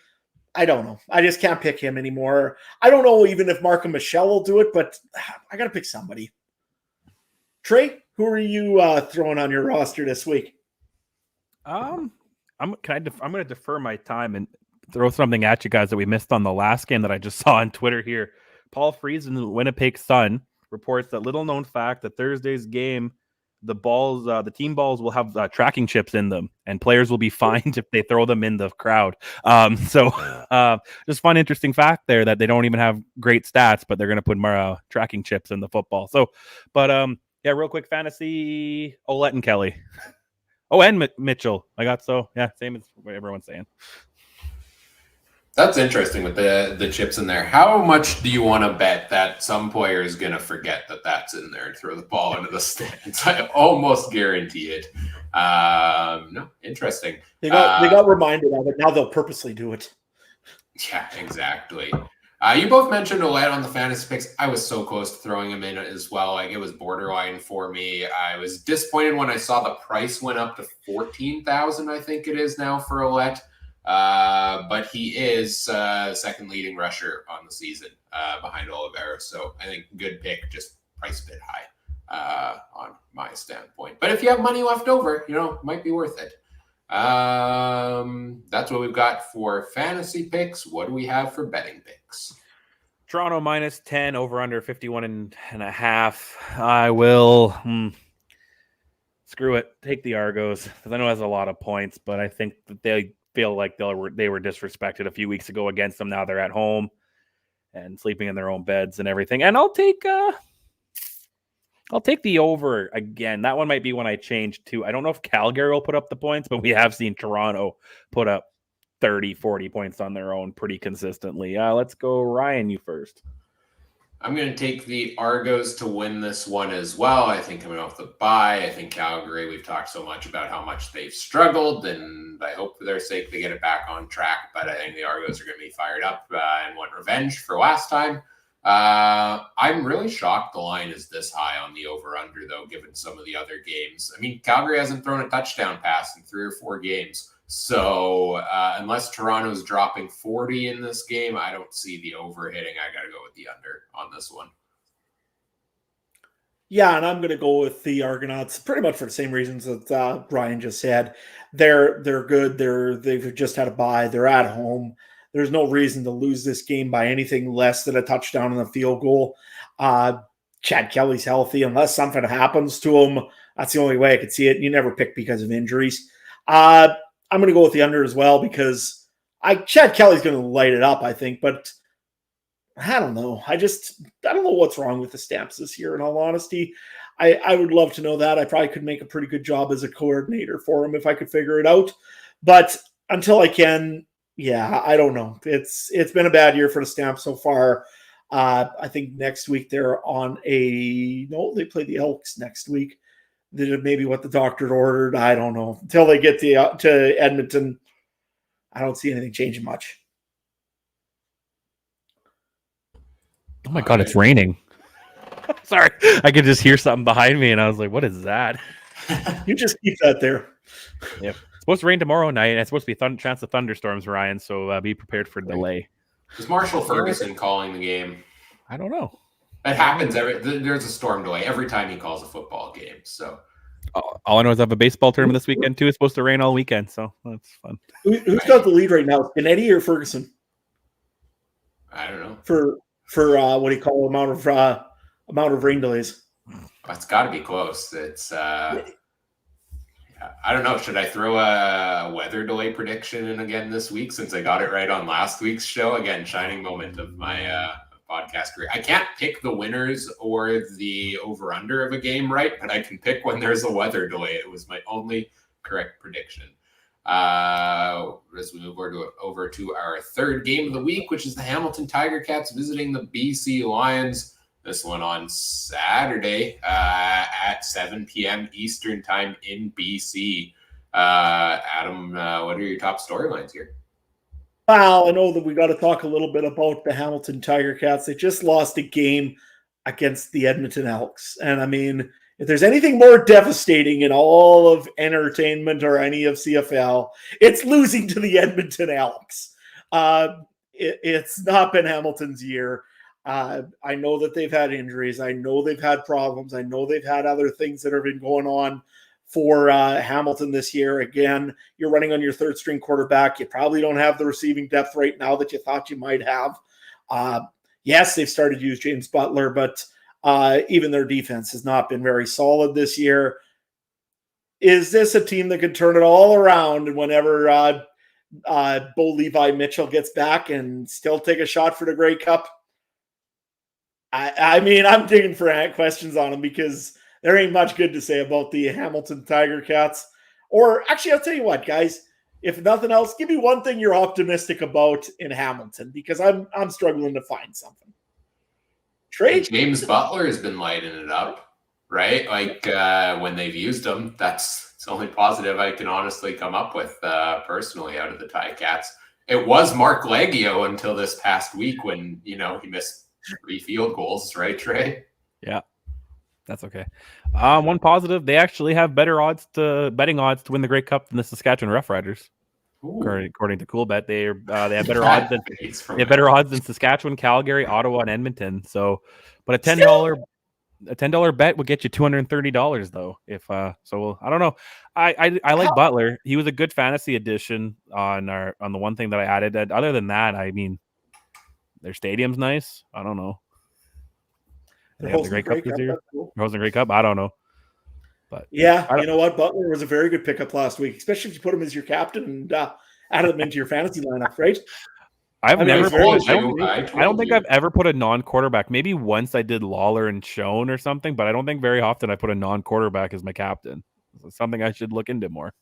I don't know. I just can't pick him anymore. I don't know even if Markham Michel will do it, but I got to pick somebody. Trey, who are you throwing on your roster this week? I'm going to defer my time and throw something at you guys that we missed on the last game that I just saw on Twitter here. Paul Friesen, the Winnipeg Sun, reports that little-known fact that Thursday's game, the team balls will have tracking chips in them, and players will be fined if they throw them in the crowd. Just fun, interesting fact there that they don't even have great stats, but they're going to put more tracking chips in the football. So, real quick, fantasy, Ouellette and Kelly. And Mitchell. Same as what everyone's saying. That's interesting with the chips in there. How much do you want to bet that some player is going to forget that that's in there and throw the ball into the stands? I almost guarantee it. No, interesting. They got reminded of it. Now they'll purposely do it. Yeah, exactly. You both mentioned Ouellette on the fantasy picks. I was so close to throwing him in as well. It was borderline for me. I was disappointed when I saw the price went up to 14,000. I think it is now for Ouellette. But he is second leading rusher on the season behind Oliveira. So I think good pick, just price a bit high on my standpoint. But if you have money left over, it might be worth it. That's what we've got for fantasy picks. What do we have for betting picks? Toronto minus 10, over under 51.5. I will screw it. Take the Argos because I know it has a lot of points, but I think that they feel like they were disrespected a few weeks ago against them. Now they're at home and sleeping in their own beds and everything. And I'll take the over again. That one might be when I change to. I don't know if Calgary will put up the points, but we have seen Toronto put up 30, 40 points on their own pretty consistently. Let's go, Ryan, you first. I'm going to take the Argos to win this one as well. I think coming off the bye, I think Calgary, we've talked so much about how much they've struggled, and I hope for their sake they get it back on track. But I think the Argos are going to be fired up and want revenge for last time. I'm really shocked the line is this high on the over-under, though, given some of the other games. I mean, Calgary hasn't thrown a touchdown pass in 3 or 4 games. So unless Toronto's dropping 40 in this game, I don't see the over hitting. I got to go with the under on this one. Yeah, and I'm going to go with the Argonauts pretty much for the same reasons that Brian just said. They're good. They've just had a bye. They're at home. There's no reason to lose this game by anything less than a touchdown and a field goal. Chad Kelly's healthy. Unless something happens to him, that's the only way I could see it. You never pick because of injuries. I'm going to go with the under as well because Chad Kelly's going to light it up, I think. But I don't know. I don't know what's wrong with the Stamps this year, in all honesty. I would love to know that. I probably could make a pretty good job as a coordinator for him if I could figure it out. But until I can, yeah, I don't know. It's been a bad year for the Stamps so far. I think next week they're they play the Elks next week. Maybe what the doctor ordered. I don't know. Until they get to Edmonton, I don't see anything changing much. Oh my God, it's raining. Sorry, I could just hear something behind me, and I was like, "What is that?" You just keep that there. Yep. It's supposed to rain tomorrow night, and it's supposed to be chance of thunderstorms, Ryan. So be prepared for delay. Is Marshall Ferguson calling the game? I don't know. It happens there's a storm delay every time he calls a football game. So all I know is I have a baseball tournament this weekend too. It's supposed to rain all weekend, so that's fun. Who's got the lead right now? Benetti or Ferguson? I don't know. For what do you call amount of rain delays? It's got to be close. It's I don't know. Should I throw a weather delay prediction in again this week since I got it right on last week's show? Again, shining moment of my podcast career. I can't pick the winners or the over-under of a game right, but I can pick when there's a weather delay. It was my only correct prediction. As we move over to our third game of the week, which is the Hamilton Tiger Cats visiting the BC Lions. This one on Saturday at 7 p.m. Eastern time in BC. Adam, what are your top storylines here? Well, I know that we got to talk a little bit about the Hamilton Tiger Cats. They just lost a game against the Edmonton Elks. And I mean, if there's anything more devastating in all of entertainment or any of CFL, it's losing to the Edmonton Elks. It's not been Hamilton's year. I know that they've had injuries. I know they've had problems. I know they've had other things that have been going on for Hamilton this year. Again, you're running on your third string quarterback. You probably don't have the receiving depth right now that you thought you might have. Yes, they've started to use James Butler, but even their defense has not been very solid this year. Is this a team that could turn it all around and whenever Bo Levi Mitchell gets back and still take a shot for the Grey Cup? I mean, I'm digging for questions on them because there ain't much good to say about the Hamilton Tiger Cats. Or actually, I'll tell you what, guys. If nothing else, give me one thing you're optimistic about in Hamilton because I'm struggling to find something. Trade James Butler has been lighting it up, right? Like when they've used him, it's the only positive I can honestly come up with personally out of the Ticats. It was Mark Leggio until this past week when he missed 3 field goals, right, Trey? Yeah, that's okay. One positive: they actually have betting odds to win the Grey Cup than the Saskatchewan Roughriders. According to CoolBet, they have better odds than Saskatchewan, Calgary, Ottawa, and Edmonton. So, but a $10 bet would get you $230 though. If I don't know. I like Butler. He was a good fantasy addition on the one thing that I added. Other than that, I mean, their stadium's nice. I don't know. They have the Grey Cup this year. Hosting Grey Cup. I don't know. But yeah, you know what? Butler was a very good pickup last week, especially if you put him as your captain and added him into your fantasy lineup, right? I don't think I've ever put a non-quarterback. Maybe once I did Lawler and Schoen or something, but I don't think very often I put a non-quarterback as my captain. It's something I should look into more.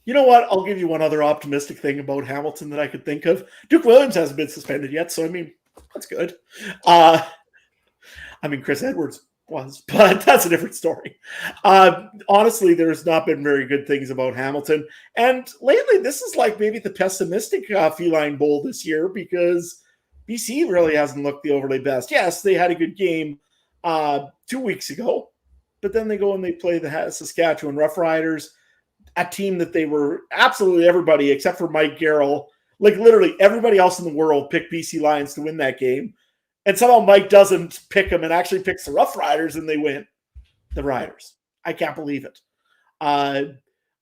You know what? I'll give you one other optimistic thing about Hamilton that I could think of. Duke Williams hasn't been suspended yet, so I mean, that's good. Chris Edwards was, but that's a different story. Honestly, there's not been very good things about Hamilton. And lately, this is like maybe the pessimistic feline bowl this year because BC really hasn't looked the overly best. Yes, they had a good game 2 weeks ago, but then they go and they play the Saskatchewan Roughriders, a team that they were absolutely everybody except for Mike Garrell, like literally everybody else in the world picked BC Lions to win that game. And somehow Mike doesn't pick them and actually picks the Roughriders and they win the Riders. I can't believe it.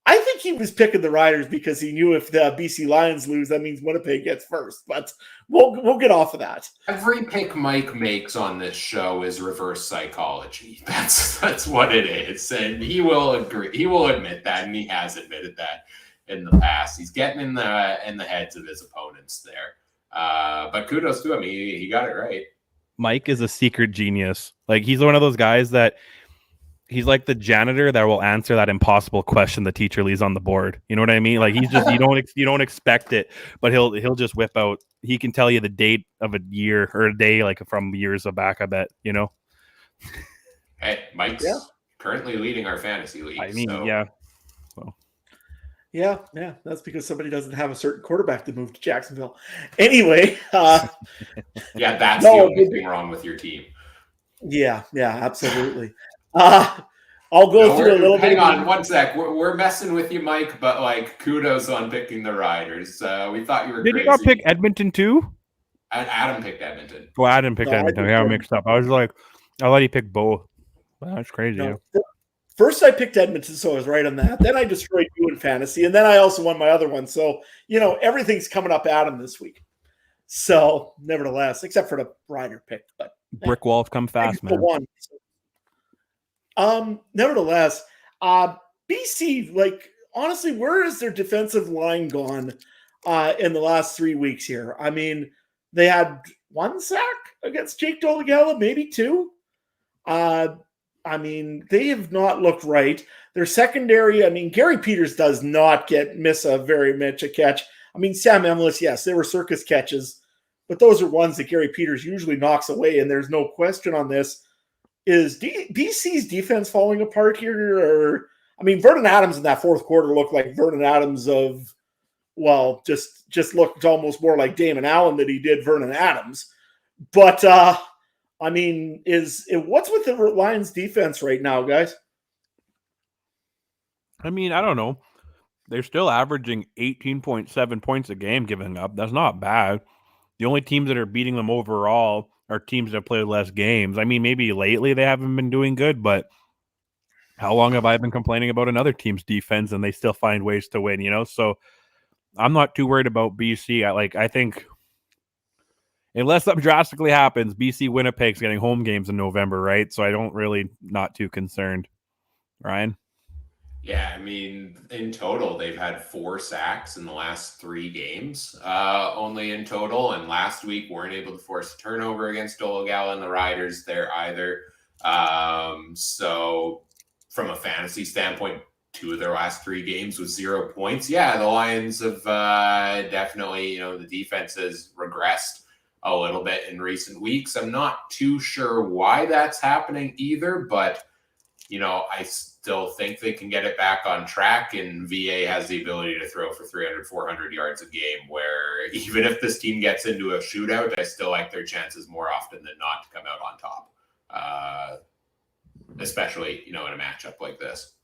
I think he was picking the Riders because he knew if the BC Lions lose, that means Winnipeg gets first. But we'll get off of that. Every pick Mike makes on this show is reverse psychology. That's what it is, and he will agree. He will admit that, and he has admitted that in the past. He's getting in the heads of his opponents there. But kudos to him. He got it right. Mike is a secret genius. Like, he's one of those guys that he's like the janitor that will answer that impossible question the teacher leaves on the board. You know what I mean? Like, he's just you don't expect it, but he'll just whip out. He can tell you the date of a year or a day, like from years back. I bet, you know. Hey, Mike's currently leading our fantasy league. I mean, so. yeah. So. Yeah, that's because somebody doesn't have a certain quarterback to move to Jacksonville. Anyway, that's the only thing wrong with your team. Yeah, absolutely. I'll go through a little bit. Hang on one sec. We're messing with you, Mike, but like kudos on picking the Riders. We thought you were Did crazy. you not pick Edmonton too? Adam picked Edmonton. Well, Adam picked Edmonton. I mixed up. I was like, I thought he picked both. Wow, that's crazy. No. First, I picked Edmonton, so I was right on that. Then I destroyed you in fantasy, and then I also won my other one. So, everything's coming up Adam this week. So, nevertheless, except for the Rider pick. But brick walls come fast, man. Nevertheless, BC, like, honestly, where is their defensive line gone in the last 3 weeks here? I mean, they had 1 sack against Jake Dolegala, maybe 2. I mean, they have not looked right. Their secondary, I mean, Gary Peters does not miss a very much a catch. I mean, Sam Emlis, yes, they were circus catches, but those are ones that Gary Peters usually knocks away, and there's no question on this. Is BC's defense falling apart here? Or, I mean, Vernon Adams in that fourth quarter looked like Vernon Adams of, well, just looked almost more like Damon Allen than he did Vernon Adams. But, I mean, what's with the Lions defense right now, guys? I mean, I don't know. They're still averaging 18.7 points a game giving up. That's not bad. The only teams that are beating them overall are teams that play less games. I mean, maybe lately they haven't been doing good, but how long have I been complaining about another team's defense and they still find ways to win, So I'm not too worried about BC. I think unless something drastically happens, BC Winnipeg's getting home games in November, right? So I don't really not too concerned. Ryan? Yeah, I mean, in total, they've had 4 sacks in the last 3 games, only in total. And last week, weren't able to force a turnover against Dolegala and the Riders there either. So from a fantasy standpoint, 2 of their last 3 games with 0 points. Yeah, the Lions have definitely, the defense has regressed a little bit in recent weeks. I'm not too sure why that's happening either, but, I still think they can get it back on track, and VA has the ability to throw for 300, 400 yards a game, where even if this team gets into a shootout, I still like their chances more often than not to come out on top, especially, in a matchup like this.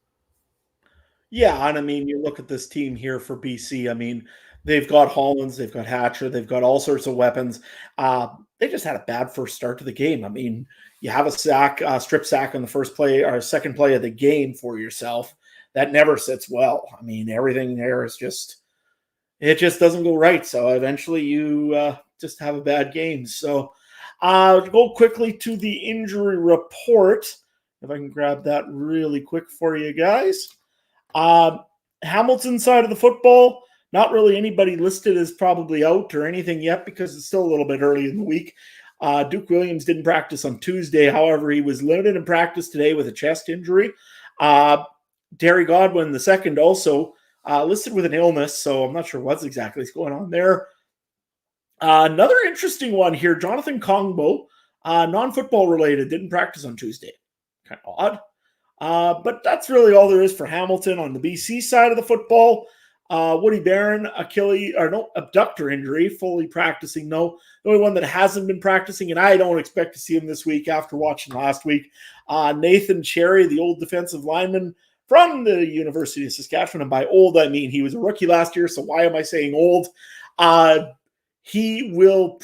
Yeah, and I mean, you look at this team here for BC, I mean, they've got Hollins, they've got Hatcher, they've got all sorts of weapons. They just had a bad first start to the game. I mean, you have a strip sack on the first play or second play of the game for yourself. That never sits well. I mean, everything there is it just doesn't go right. So eventually you just have a bad game. So go quickly to the injury report. If I can grab that really quick for you guys. Hamilton side of the football, not really anybody listed as probably out or anything yet because it's still a little bit early in the week. Duke Williams didn't practice on Tuesday. However, he was limited in practice today with a chest injury. Terry Godwin II also listed with an illness, so I'm not sure what's exactly going on there. Another interesting one here, Jonathan Kongbo, non-football related, didn't practice on Tuesday. Kind of odd. But that's really all there is for Hamilton on the BC side of the football. Woody Barron, abductor injury, fully practicing. No, the only one that hasn't been practicing, and I don't expect to see him this week after watching last week. Nathan Cherry, the old defensive lineman from the University of Saskatchewan, and by old, I mean he was a rookie last year, so why am I saying old? He will,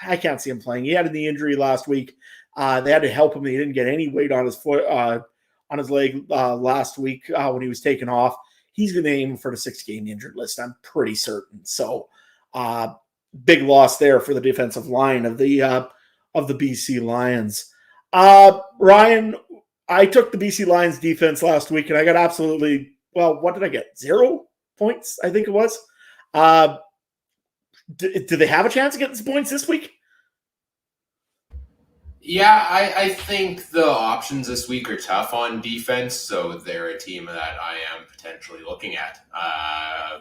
I can't see him playing. He had a knee injury last week. They had to help him. He didn't get any weight on his foot, on his leg last week when he was taken off. He's going to aim for the 6-game injured list, I'm pretty certain. So, big loss there for the defensive line of the BC Lions. Ryan, I took the BC Lions defense last week, and I got absolutely, what did I get? 0 points, I think it was. Do they have a chance of getting some points this week? Yeah, I think the options this week are tough on defense, so they're a team that I am potentially looking at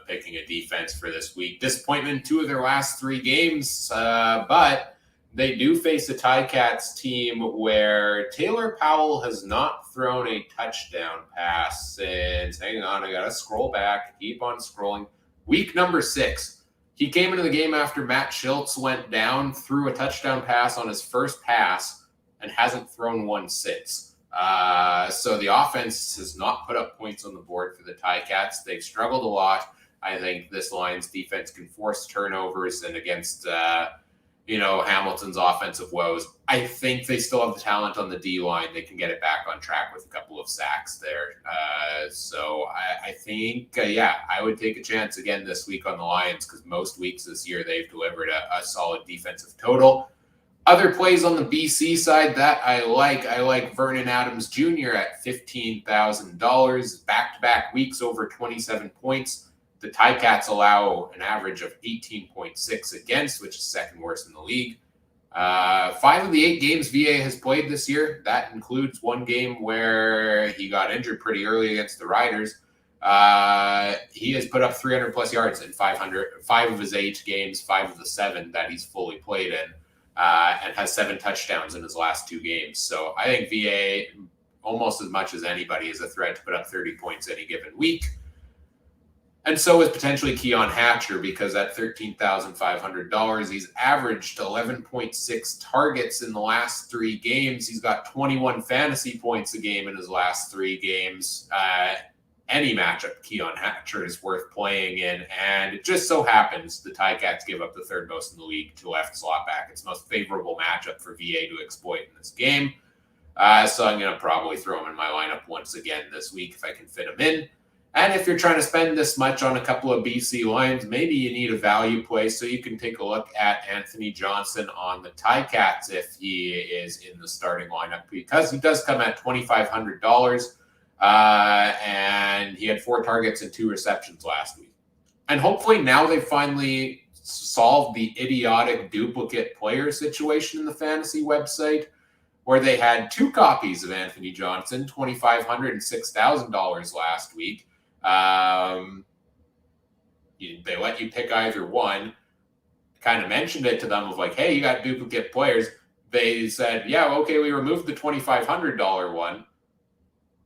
picking a defense for this week. Disappointment 2 of their last 3 games, but they do face a Ticats team where Taylor Powell has not thrown a touchdown pass since, hang on, I got to scroll back, keep on scrolling, week number 6. He came into the game after Matt Schultz went down, threw a touchdown pass on his first pass, and hasn't thrown one since. So the offense has not put up points on the board for the Ticats. They've struggled a lot. I think this Lions defense can force turnovers, and against Hamilton's offensive woes, I think they still have the talent on the D-line. They can get it back on track with a couple of sacks there. So I think, I would take a chance again this week on the Lions, because most weeks this year they've delivered a solid defensive total. Other plays on the BC side that I like Vernon Adams Jr. at $15,000, back-to-back weeks over 27 points. The Ticats allow an average of 18.6 against, which is second worst in the league. 5 of the 8 games VA has played this year. That includes one game where he got injured pretty early against the Riders. He has put up 300-plus yards in 5 of his 8 games, 5 of the 7 that he's fully played in, and has 7 touchdowns in his last 2 games. So I think VA, almost as much as anybody, is a threat to put up 30 points any given week. And so is potentially Keon Hatcher, because at $13,500, he's averaged 11.6 targets in the last 3 games. He's got 21 fantasy points a game in his last 3 games. Any matchup Keon Hatcher is worth playing in. And it just so happens the Ticats give up the 3rd most in the league to left slot back. It's the most favorable matchup for VA to exploit in this game. So I'm going to probably throw him in my lineup once again this week if I can fit him in. And if you're trying to spend this much on a couple of BC Lions, maybe you need a value play, so you can take a look at Anthony Johnson on the Ticats if he is in the starting lineup, because he does come at $2,500, and he had 4 targets and 2 receptions last week. And hopefully now they finally solved the idiotic duplicate player situation in the fantasy website, where they had 2 copies of Anthony Johnson, $2,500 and $6,000 last week. They let you pick either one. Kind of mentioned it to them of like, hey, you got duplicate players. They said, yeah, okay, we removed the $2,500 one,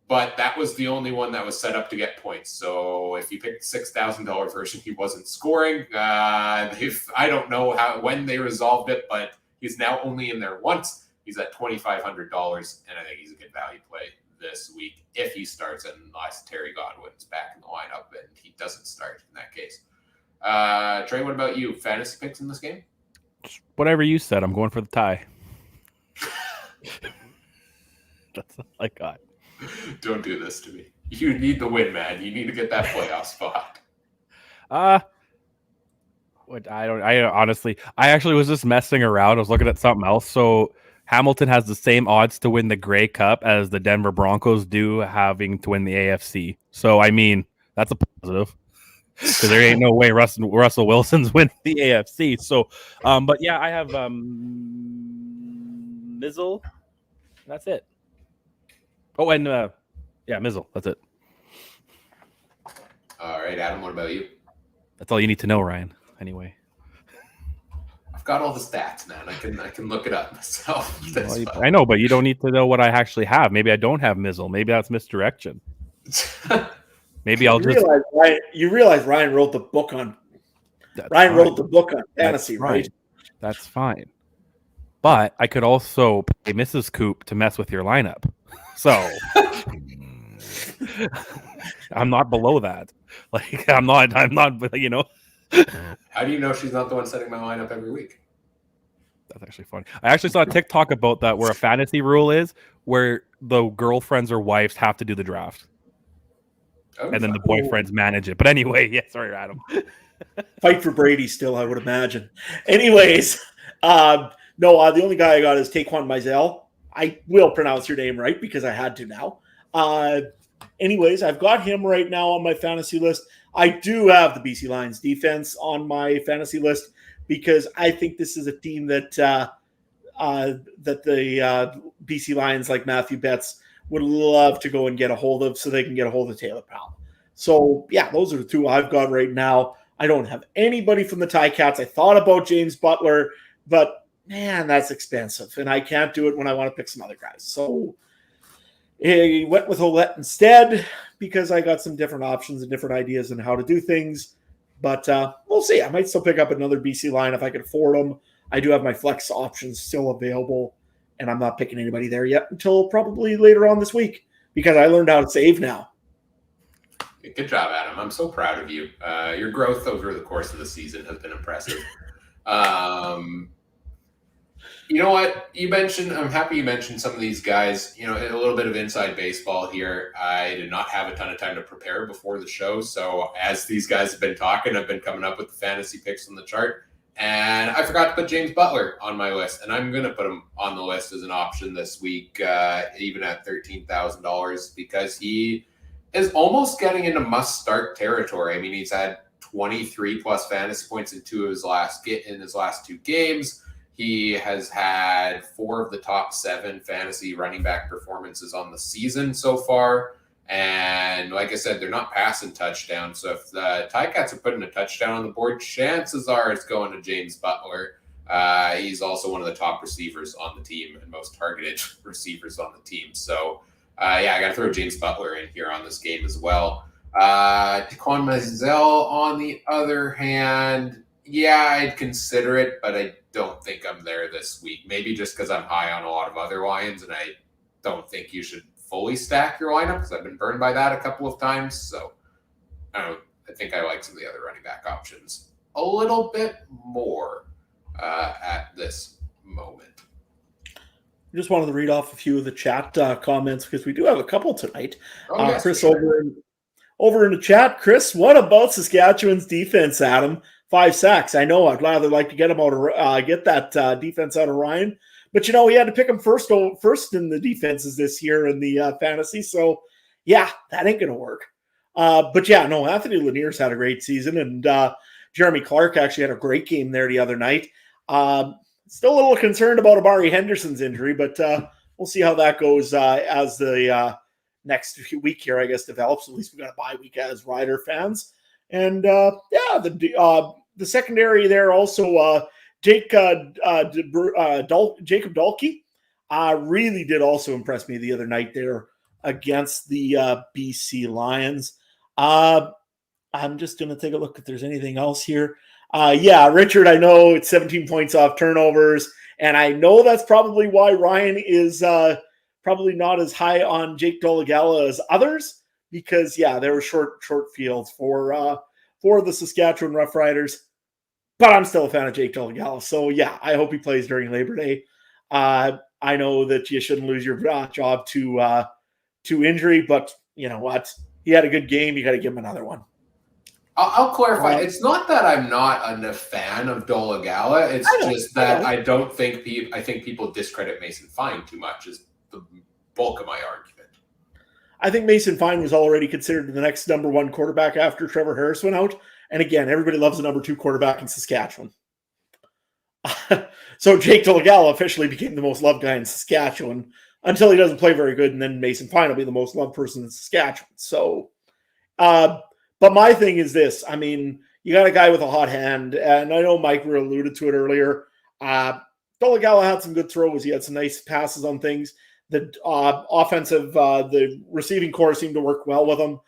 but that was the only one that was set up to get points. So if you picked the $6,000 version, he wasn't scoring. I don't know when they resolved it, but he's now only in there once. He's at $2,500, and I think he's a good value play this week if he starts, unless Terry Godwin's back in the lineup and he doesn't start in that case. Trey, what about you? Fantasy picks in this game? Whatever you said, I'm going for the tie. That's all I got. Don't do this to me. You need the win, man. You need to get that playoff spot. I honestly, I actually was just messing around. I was looking at something else. So Hamilton has the same odds to win the Grey Cup as the Denver Broncos do having to win the AFC. So, I mean, that's a positive, because there ain't no way Russell Wilson's winning the AFC. So, but yeah, I have Mizzle. That's it. Oh, and Mizzle. That's it. All right, Adam, what about you? That's all you need to know, Ryan. Anyway. Got all the stats, man. I can look it up myself. I know, but you don't need to know what I actually have. Maybe I don't have Mizzle. Maybe that's misdirection. Maybe I'll just. You realize Ryan wrote the book on. That's Ryan fine. wrote the book on fantasy, That's right? That's fine. But I could also pay Mrs. Coop to mess with your lineup. So I'm not below that. Like I'm not, you know. How do you know she's not the one setting my lineup every week? That's actually funny. I actually saw a TikTok about that where a fantasy rule is where the girlfriends or wives have to do the draft. Oh, And then the boyfriends manage it. But anyway, yeah, sorry, Adam. Fight for Brady still, I would imagine. Anyways, no, the only guy I got is Taquan Mizell. I will pronounce your name right because I had to now. Anyways, I've got him right now on my fantasy list. I do have the BC Lions defense on my fantasy list because I think this is a team that the BC Lions, like Matthew Betts, would love to go and get a hold of so they can get a hold of Taylor Powell. So, yeah, those are the two I've got right now. I don't have anybody from the Ticats. I thought about James Butler, but, man, that's expensive, and I can't do it when I want to pick some other guys. So I went with Ouellette instead because I got some different options and different ideas on how to do things. But we'll see. I might still pick up another BC line if I can afford them. I do have my flex options still available, and I'm not picking anybody there yet until probably later on this week because I learned how to save now. Good job, Adam. I'm so proud of you. Your growth over the course of the season has been impressive. You know what? I'm happy you mentioned some of these guys. You know, a little bit of inside baseball here. I did not have a ton of time to prepare before the show. So as these guys have been talking, I've been coming up with the fantasy picks on the chart. And I forgot to put James Butler on my list. And I'm going to put him on the list as an option this week, even at $13,000, because he is almost getting into must-start territory. I mean, he's had 23-plus fantasy points in his last two games. He has had 4 of the top 7 fantasy running back performances on the season so far. And like I said, they're not passing touchdowns. So if the Ticats are putting a touchdown on the board, chances are it's going to James Butler. He's also one of the top receivers on the team and most targeted receivers on the team. So, I got to throw James Butler in here on this game as well. Taquan Mizell, on the other hand, I'd consider it, but I don't think I'm there this week. Maybe just because I'm high on a lot of other Lions, and I don't think you should fully stack your lineup because I've been burned by that a couple of times. So I think I like some of the other running back options a little bit more at this moment. I just wanted to read off a few of the chat comments because we do have a couple tonight. Yes, Chris, sure. over in the chat, Chris, what about Saskatchewan's defense, Adam? 5 sacks. I know I'd rather like to get him out of get that defense out of Ryan, but he had to pick him first in the defenses this year in the fantasy. So that ain't gonna work. But Anthony Lanier's had a great season, and Jeremy Clark actually had a great game there the other night. Still a little concerned about Amari Henderson's injury, but we'll see how that goes as the next week here, I guess, develops. At least we got a bye week as Rider fans. And the secondary there also, Jacob Dalkey really did also impress me the other night there against the BC Lions. I'm just going to take a look if there's anything else here. Richard, I know it's 17 points off turnovers, and I know that's probably why Ryan is probably not as high on Jake Dolegala as others, because there were short fields for the Saskatchewan Roughriders. But I'm still a fan of Jake Dolegala, so I hope he plays during Labor Day. I know that you shouldn't lose your job to injury, but you know what? He had a good game. You got to give him another one. I'll clarify. It's not that I'm not a fan of Dolegala. It's just that I don't think I think people discredit Mason Fine too much is the bulk of my argument. I think Mason Fine was already considered the next number 1 quarterback after Trevor Harris went out. And again, everybody loves the number 2 quarterback in Saskatchewan. So Jake Dolegala officially became the most loved guy in Saskatchewan until he doesn't play very good. And then Mason Fine will be the most loved person in Saskatchewan. So, but my thing is this. I mean, you got a guy with a hot hand, and I know Mike alluded to it earlier. Dolegala had some good throws. He had some nice passes on things. The the receiving core seemed to work well with him.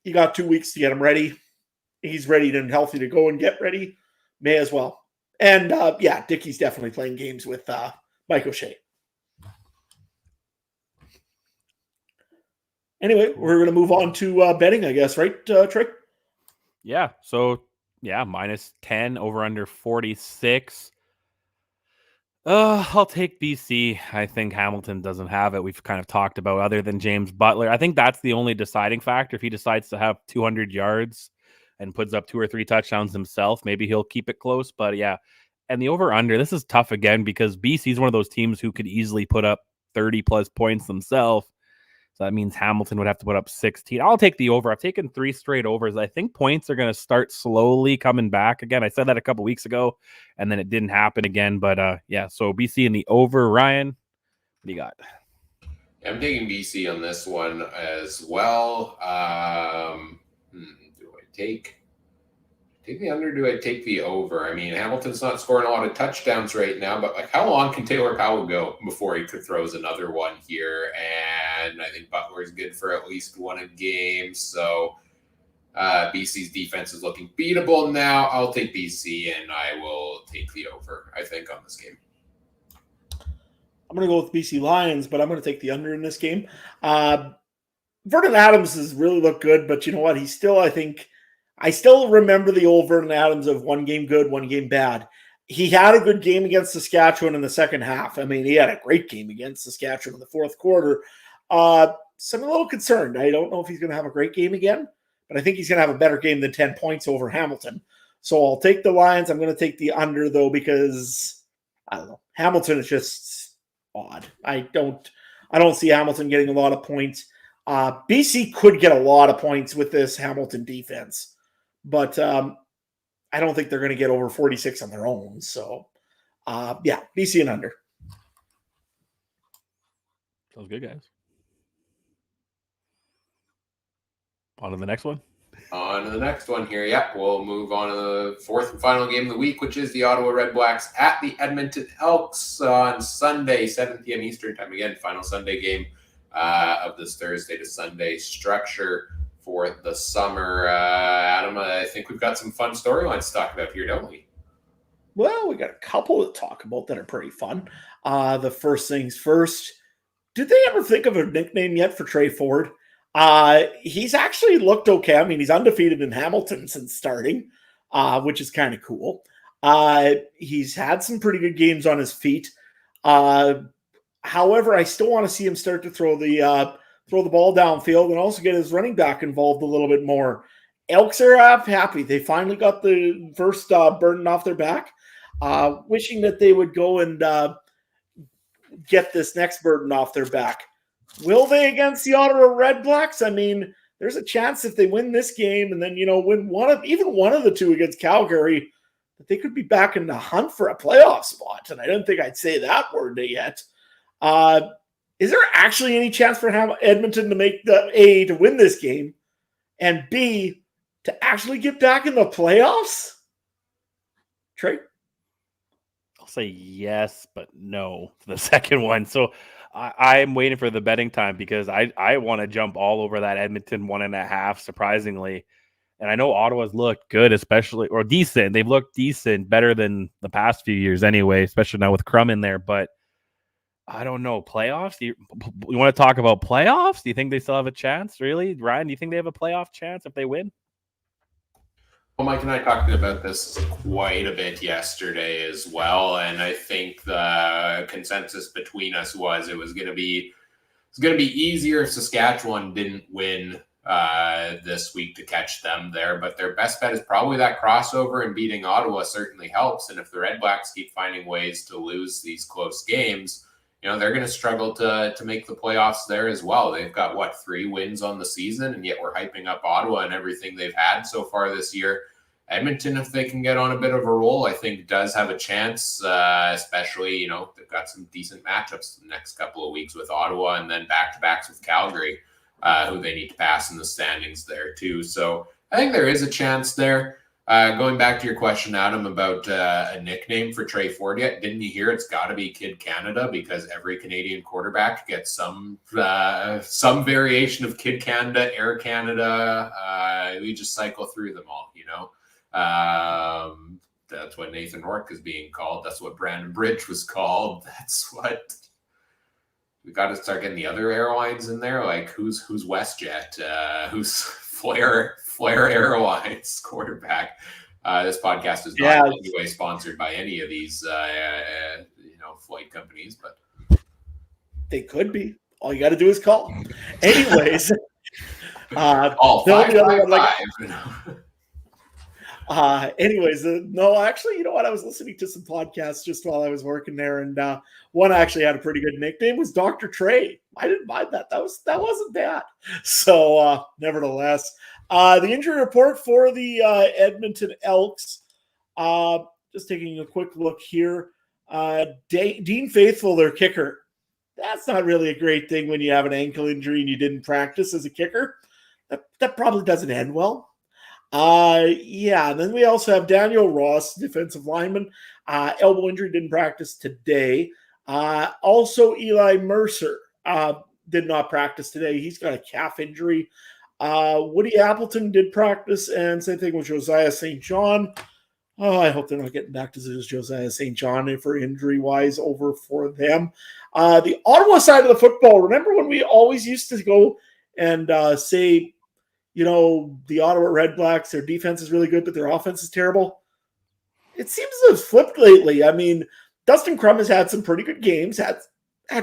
You got 2 weeks to get him ready. He's ready and healthy to go and get ready. May as well. And Dickey's definitely playing games with Mike O'Shea. Anyway, we're going to move on to betting, I guess, right, Trey? Yeah. So, -10 over under 46. I'll take BC. I think Hamilton doesn't have it. We've kind of talked about other than James Butler. I think that's the only deciding factor. If he decides to have 200 yards and puts up 2 or 3 touchdowns himself, maybe he'll keep it close. But yeah, and the over under, this is tough again because BC is one of those teams who could easily put up 30 plus points themselves. So that means Hamilton would have to put up 16. I'll take the over. I've taken 3 straight overs. I think points are going to start slowly coming back again. I said that a couple weeks ago, and then it didn't happen again. But so BC in the over. Ryan, what do you got? I'm taking BC on this one as well. Do I take the under? Do I take the over? I mean, Hamilton's not scoring a lot of touchdowns right now, but like, how long can Taylor Powell go before he throws another one here? And I think Butler's good for at least one a game. So BC's defense is looking beatable now. I'll take BC, and I will take the over, I think, on this game. I'm going to go with BC Lions, but I'm going to take the under in this game. Vernon Adams has really looked good, but you know what? I still remember the old Vernon Adams of one game good, one game bad. He had a good game against Saskatchewan in the second half. I mean, he had a great game against Saskatchewan in the fourth quarter. So I'm a little concerned. I don't know if he's going to have a great game again, but I think he's going to have a better game than 10 points over Hamilton. So I'll take the Lions. I'm going to take the under, though, because, I don't know, Hamilton is just odd. I don't see Hamilton getting a lot of points. BC could get a lot of points with this Hamilton defense. But I don't think they're going to get over 46 on their own. So, BC and under. Sounds good, guys. On to the next one. On to the next one here. Yep, we'll move on to the fourth and final game of the week, which is the Ottawa Redblacks at the Edmonton Elks on Sunday, 7 p.m. Eastern time. Again, final Sunday game of this Thursday to Sunday structure for the summer. Adam, I think we've got some fun storylines to talk about here, don't we? Well, we got a couple to talk about that are pretty fun. The first things first, did they ever think of a nickname yet for Trey Ford? He's actually looked okay. I mean, he's undefeated in Hamilton since starting, which is kind of cool. He's had some pretty good games on his feet. However, I still want to see him start to throw the ball downfield and also get his running back involved a little bit more. Elks are happy. They finally got the first burden off their back. Wishing that they would go and get this next burden off their back. Will they against the Ottawa Redblacks? I mean, there's a chance if they win this game and then, win one of the two against Calgary, that they could be back in the hunt for a playoff spot. And I don't think I'd say that word yet. Is there actually any chance for Edmonton to make the A, to win this game, and B, to actually get back in the playoffs? Trey? I'll say yes, but no for the second one. So I'm waiting for the betting time because I want to jump all over that Edmonton 1.5, surprisingly. And I know Ottawa's looked good, or decent. They've looked decent, better than the past few years anyway, especially now with Crum in there. But I don't know. Playoffs? You want to talk about playoffs? Do you think they still have a chance? Really? Ryan, do you think they have a playoff chance if they win? Well, Mike and I talked about this quite a bit yesterday as well, and I think the consensus between us was it was going to be easier if Saskatchewan didn't win this week to catch them there, but their best bet is probably that crossover, and beating Ottawa certainly helps. And if the Redblacks keep finding ways to lose these close games, they're going to struggle to make the playoffs there as well. They've got, 3 wins on the season, and yet we're hyping up Ottawa and everything they've had so far this year. Edmonton, if they can get on a bit of a roll, I think does have a chance, especially, they've got some decent matchups the next couple of weeks with Ottawa and then back-to-backs with Calgary, who they need to pass in the standings there too. So I think there is a chance there. Going back to your question, Adam, about a nickname for Trey Ford yet, didn't you hear it's got to be Kid Canada because every Canadian quarterback gets some variation of Kid Canada, Air Canada. We just cycle through them all, That's what Nathan Rourke is being called. That's what Brandon Bridge was called. That's what we got to start getting the other airlines in there. Like who's WestJet? Who's Flair Airlines quarterback? This podcast is not in any way sponsored by any of these, flight companies, but they could be. All you got to do is call. Anyways, all 555. No, actually, you know what? I was listening to some podcasts just while I was working there, and one actually had a pretty good nickname. Was Dr. Trey. I didn't mind that. That wasn't bad. So, nevertheless, the injury report for the Edmonton Elks. Just taking a quick look here. Dean Faithful, their kicker. That's not really a great thing when you have an ankle injury and you didn't practice as a kicker. That probably doesn't end well. And then we also have Daniel Ross, defensive lineman. Elbow injury, didn't practice today. Also, Eli Mercer did not practice today. He's got a calf injury. Woody Appleton did practice, and same thing with Josiah St. John. Oh, I hope they're not getting back to Josiah St. John for injury-wise over for them. The Ottawa side of the football, remember when we always used to go and say, the Ottawa Redblacks, their defense is really good, but their offense is terrible? It seems to have flipped lately. I mean, Dustin Crum has had some pretty good games, had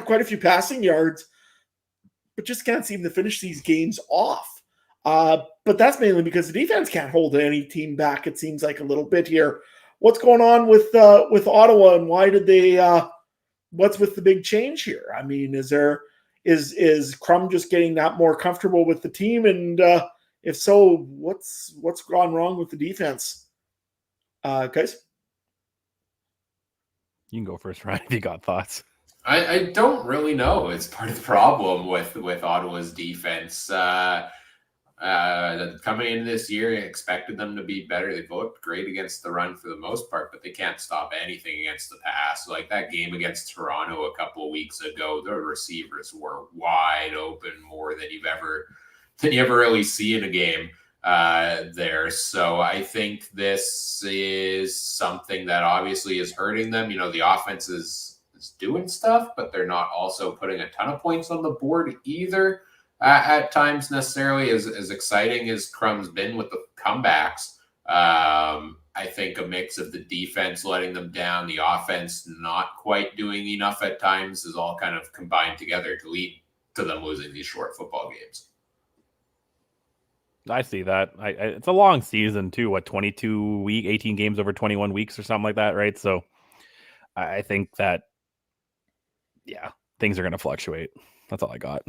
quite a few passing yards, but just can't seem to finish these games off. But that's mainly because the defense can't hold any team back, it seems like a little bit here. What's going on with Ottawa, and why did they what's with the big change here? I mean, is Crum just getting that more comfortable with the team? And if so, what's gone wrong with the defense? Guys? You can go first, Ryan, if you got thoughts. I don't really know. It's part of the problem with Ottawa's defense. Coming into this year, I expected them to be better. They've looked great against the run for the most part, but they can't stop anything against the pass. Like that game against Toronto a couple of weeks ago, the receivers were wide open more than you ever really see in a game there. So I think this is something that obviously is hurting them. The offense is doing stuff, but they're not also putting a ton of points on the board either. At times necessarily as exciting as Crum's been with the comebacks. I think a mix of the defense letting them down, the offense not quite doing enough at times is all kind of combined together to lead to them losing these short football games. I see that. It's a long season too. 18 games over 21 weeks or something like that, right? So I think that, things are going to fluctuate. That's all I got.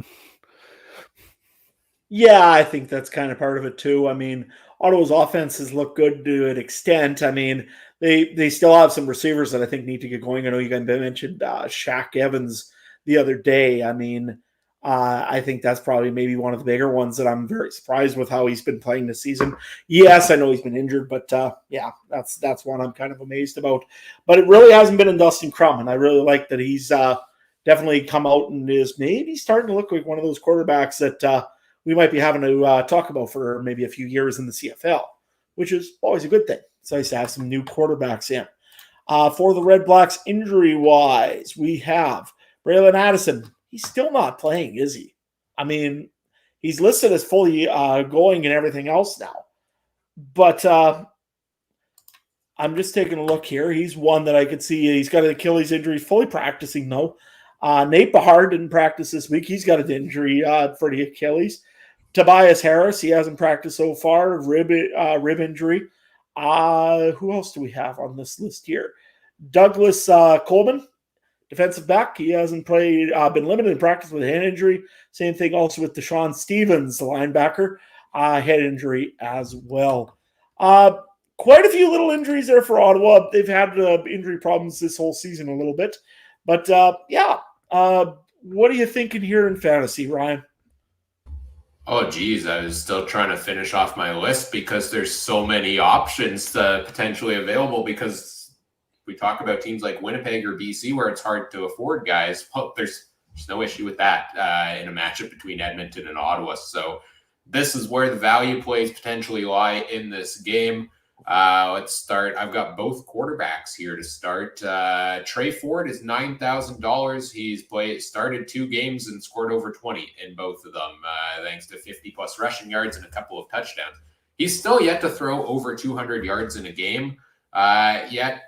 Yeah, I think that's kind of part of it too. I mean, Ottawa's offenses look good to an extent. I mean, they still have some receivers that I think need to get going. I know you guys mentioned Shaq Evans the other day. I mean, I think that's probably maybe one of the bigger ones that I'm very surprised with how he's been playing this season. Yes, I know he's been injured, but that's one I'm kind of amazed about. But it really hasn't been in Dustin Crum, and I really like that he's definitely come out and is maybe starting to look like one of those quarterbacks that we might be having to talk about for maybe a few years in the CFL, which is always a good thing. It's nice to have some new quarterbacks in. For the Redblacks, injury-wise, we have Braylon Addison. He's still not playing, is he? I mean, he's listed as fully going and everything else now. But I'm just taking a look here. He's one that I could see. He's got an Achilles injury. He's fully practicing, though. Nate Bahar didn't practice this week. He's got an injury for the Achilles. Tobias Harris, he hasn't practiced so far. Rib injury. Who else do we have on this list here? Douglas Coleman, defensive back. He hasn't played, been limited in practice with a hand injury. Same thing also with Deshaun Stevens, the linebacker, head injury as well. Quite a few little injuries there for Ottawa. They've had injury problems this whole season a little bit. But, what are you thinking here in fantasy, Ryan? Oh, geez, I was still trying to finish off my list because there's so many options potentially available, because we talk about teams like Winnipeg or BC where it's hard to afford guys. Well, there's no issue with that in a matchup between Edmonton and Ottawa. So this is where the value plays potentially lie in this game. Let's start. I've got both quarterbacks here to start. Trey Ford is $9,000. He's started 2 games and scored over 20 in both of them, thanks to 50+ rushing yards and a couple of touchdowns. He's still yet to throw over 200 yards in a game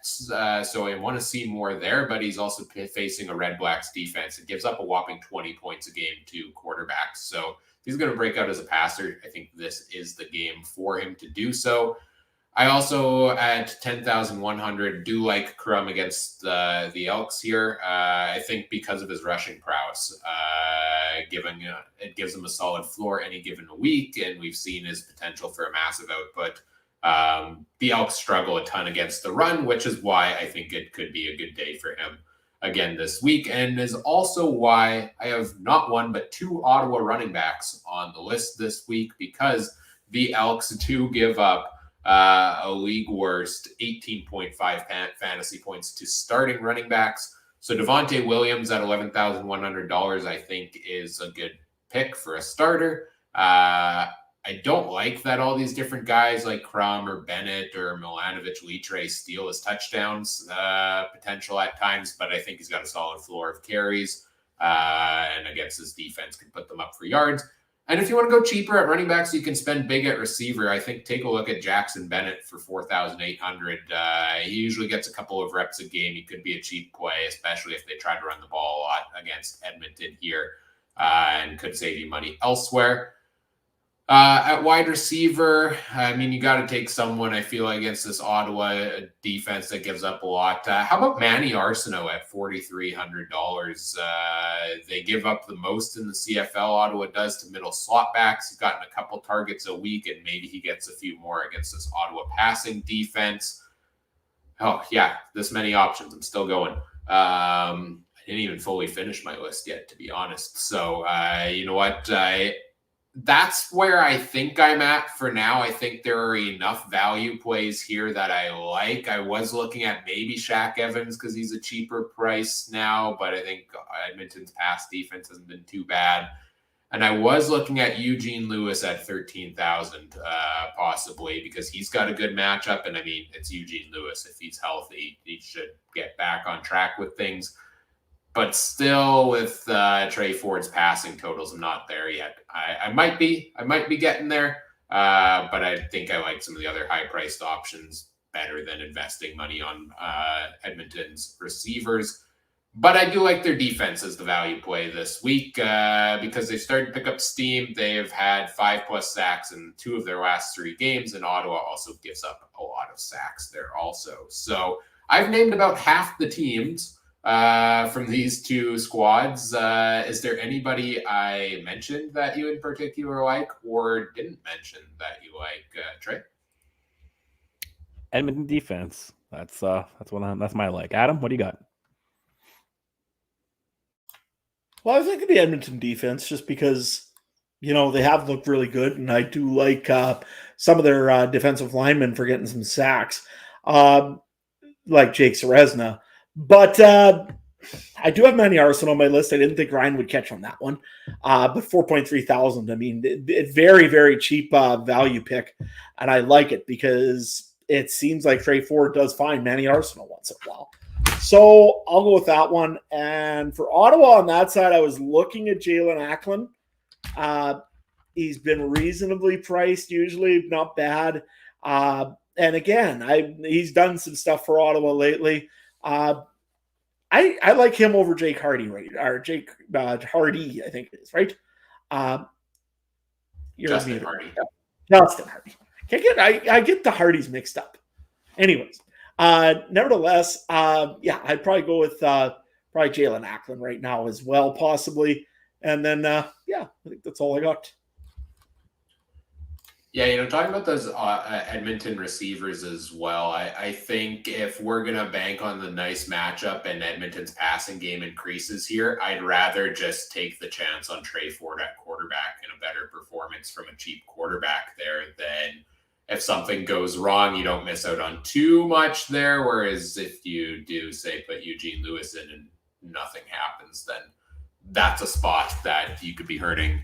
so I want to see more there, but he's also facing a Redblacks defense. It gives up a whopping 20 points a game to quarterbacks. So if he's going to break out as a passer, I think this is the game for him to do so. I also, at 10,100, do like Crum against the Elks here. I think because of his rushing prowess, it gives him a solid floor any given week, and we've seen his potential for a massive output. The Elks struggle a ton against the run, which is why I think it could be a good day for him again this week, and is also why I have not one but 2 Ottawa running backs on the list this week, because the Elks do give up a league worst 18.5 fantasy points to starting running backs. So Devontae Williams at $11,100, I think, is a good pick for a starter. I don't like that all these different guys like Crum or Bennett or Milanovic Litre steal his touchdowns potential at times, but I think he's got a solid floor of carries, and against his defense can put them up for yards. And if you want to go cheaper at running backs, you can spend big at receiver. I think take a look at Jackson Bennett for $4,800. He usually gets a couple of reps a game. He could be a cheap play, especially if they try to run the ball a lot against Edmonton here, and could save you money elsewhere. At wide receiver, I mean, you got to take someone, I feel, against this Ottawa defense that gives up a lot. How about Manny Arsenault at $4,300? They give up the most in the CFL, Ottawa does, to middle slot backs. He's gotten a couple targets a week, and maybe he gets a few more against this Ottawa passing defense. Oh, yeah, this many options. I'm still going. I didn't even fully finish my list yet, to be honest. So, you know what? That's where I think I'm at for now. I think there are enough value plays here that I like. I was looking at maybe Shaq Evans because he's a cheaper price now, but I think Edmonton's pass defense hasn't been too bad. And I was looking at Eugene Lewis at 13,000 possibly, because he's got a good matchup. And I mean, it's Eugene Lewis. If he's healthy, he should get back on track with things. But still, with Trey Ford's passing totals, I'm not there yet. I might be getting there, but I think I like some of the other high-priced options better than investing money on Edmonton's receivers. But I do like their defense as the value play this week because they started to pick up steam. They've had 5+ sacks in 2 of their last 3 games, and Ottawa also gives up a lot of sacks there also. So I've named about half the teams from these 2 squads. Is there anybody I mentioned that you in particular like, or didn't mention that you like, Trey? Edmonton defense. That's my like. Adam, what do you got? Well, I think of the Edmonton defense just because, you know, they have looked really good, and I do like some of their defensive linemen for getting some sacks, like Jake Serezna. But I do have Manny Arsenault on my list. I didn't think Ryan would catch on that one. But 4,300. I mean, it very, very cheap value pick. And I like it because it seems like Trey Ford does find Manny Arsenault once in a while. So I'll go with that one. And for Ottawa on that side, I was looking at Jalen Acklin. He's been reasonably priced, usually not bad. And again, he's done some stuff for Ottawa lately. I like him over Jake Hardy, right? Or Jake Hardy, I think it is, right? Justin Hardy. Justin Hardy. I get the Hardys mixed up. Anyways, nevertheless, I'd probably go with probably Jalen Acklin right now as well, possibly. And then, I think that's all I got. Yeah, you know, talking about those Edmonton receivers as well, I think if we're going to bank on the nice matchup and Edmonton's passing game increases here, I'd rather just take the chance on Trey Ford at quarterback quarterback and a better performance from a cheap quarterback there, then if something goes wrong, you don't miss out on too much there. Whereas if you do, say, put Eugene Lewis in and nothing happens, then that's a spot that you could be hurting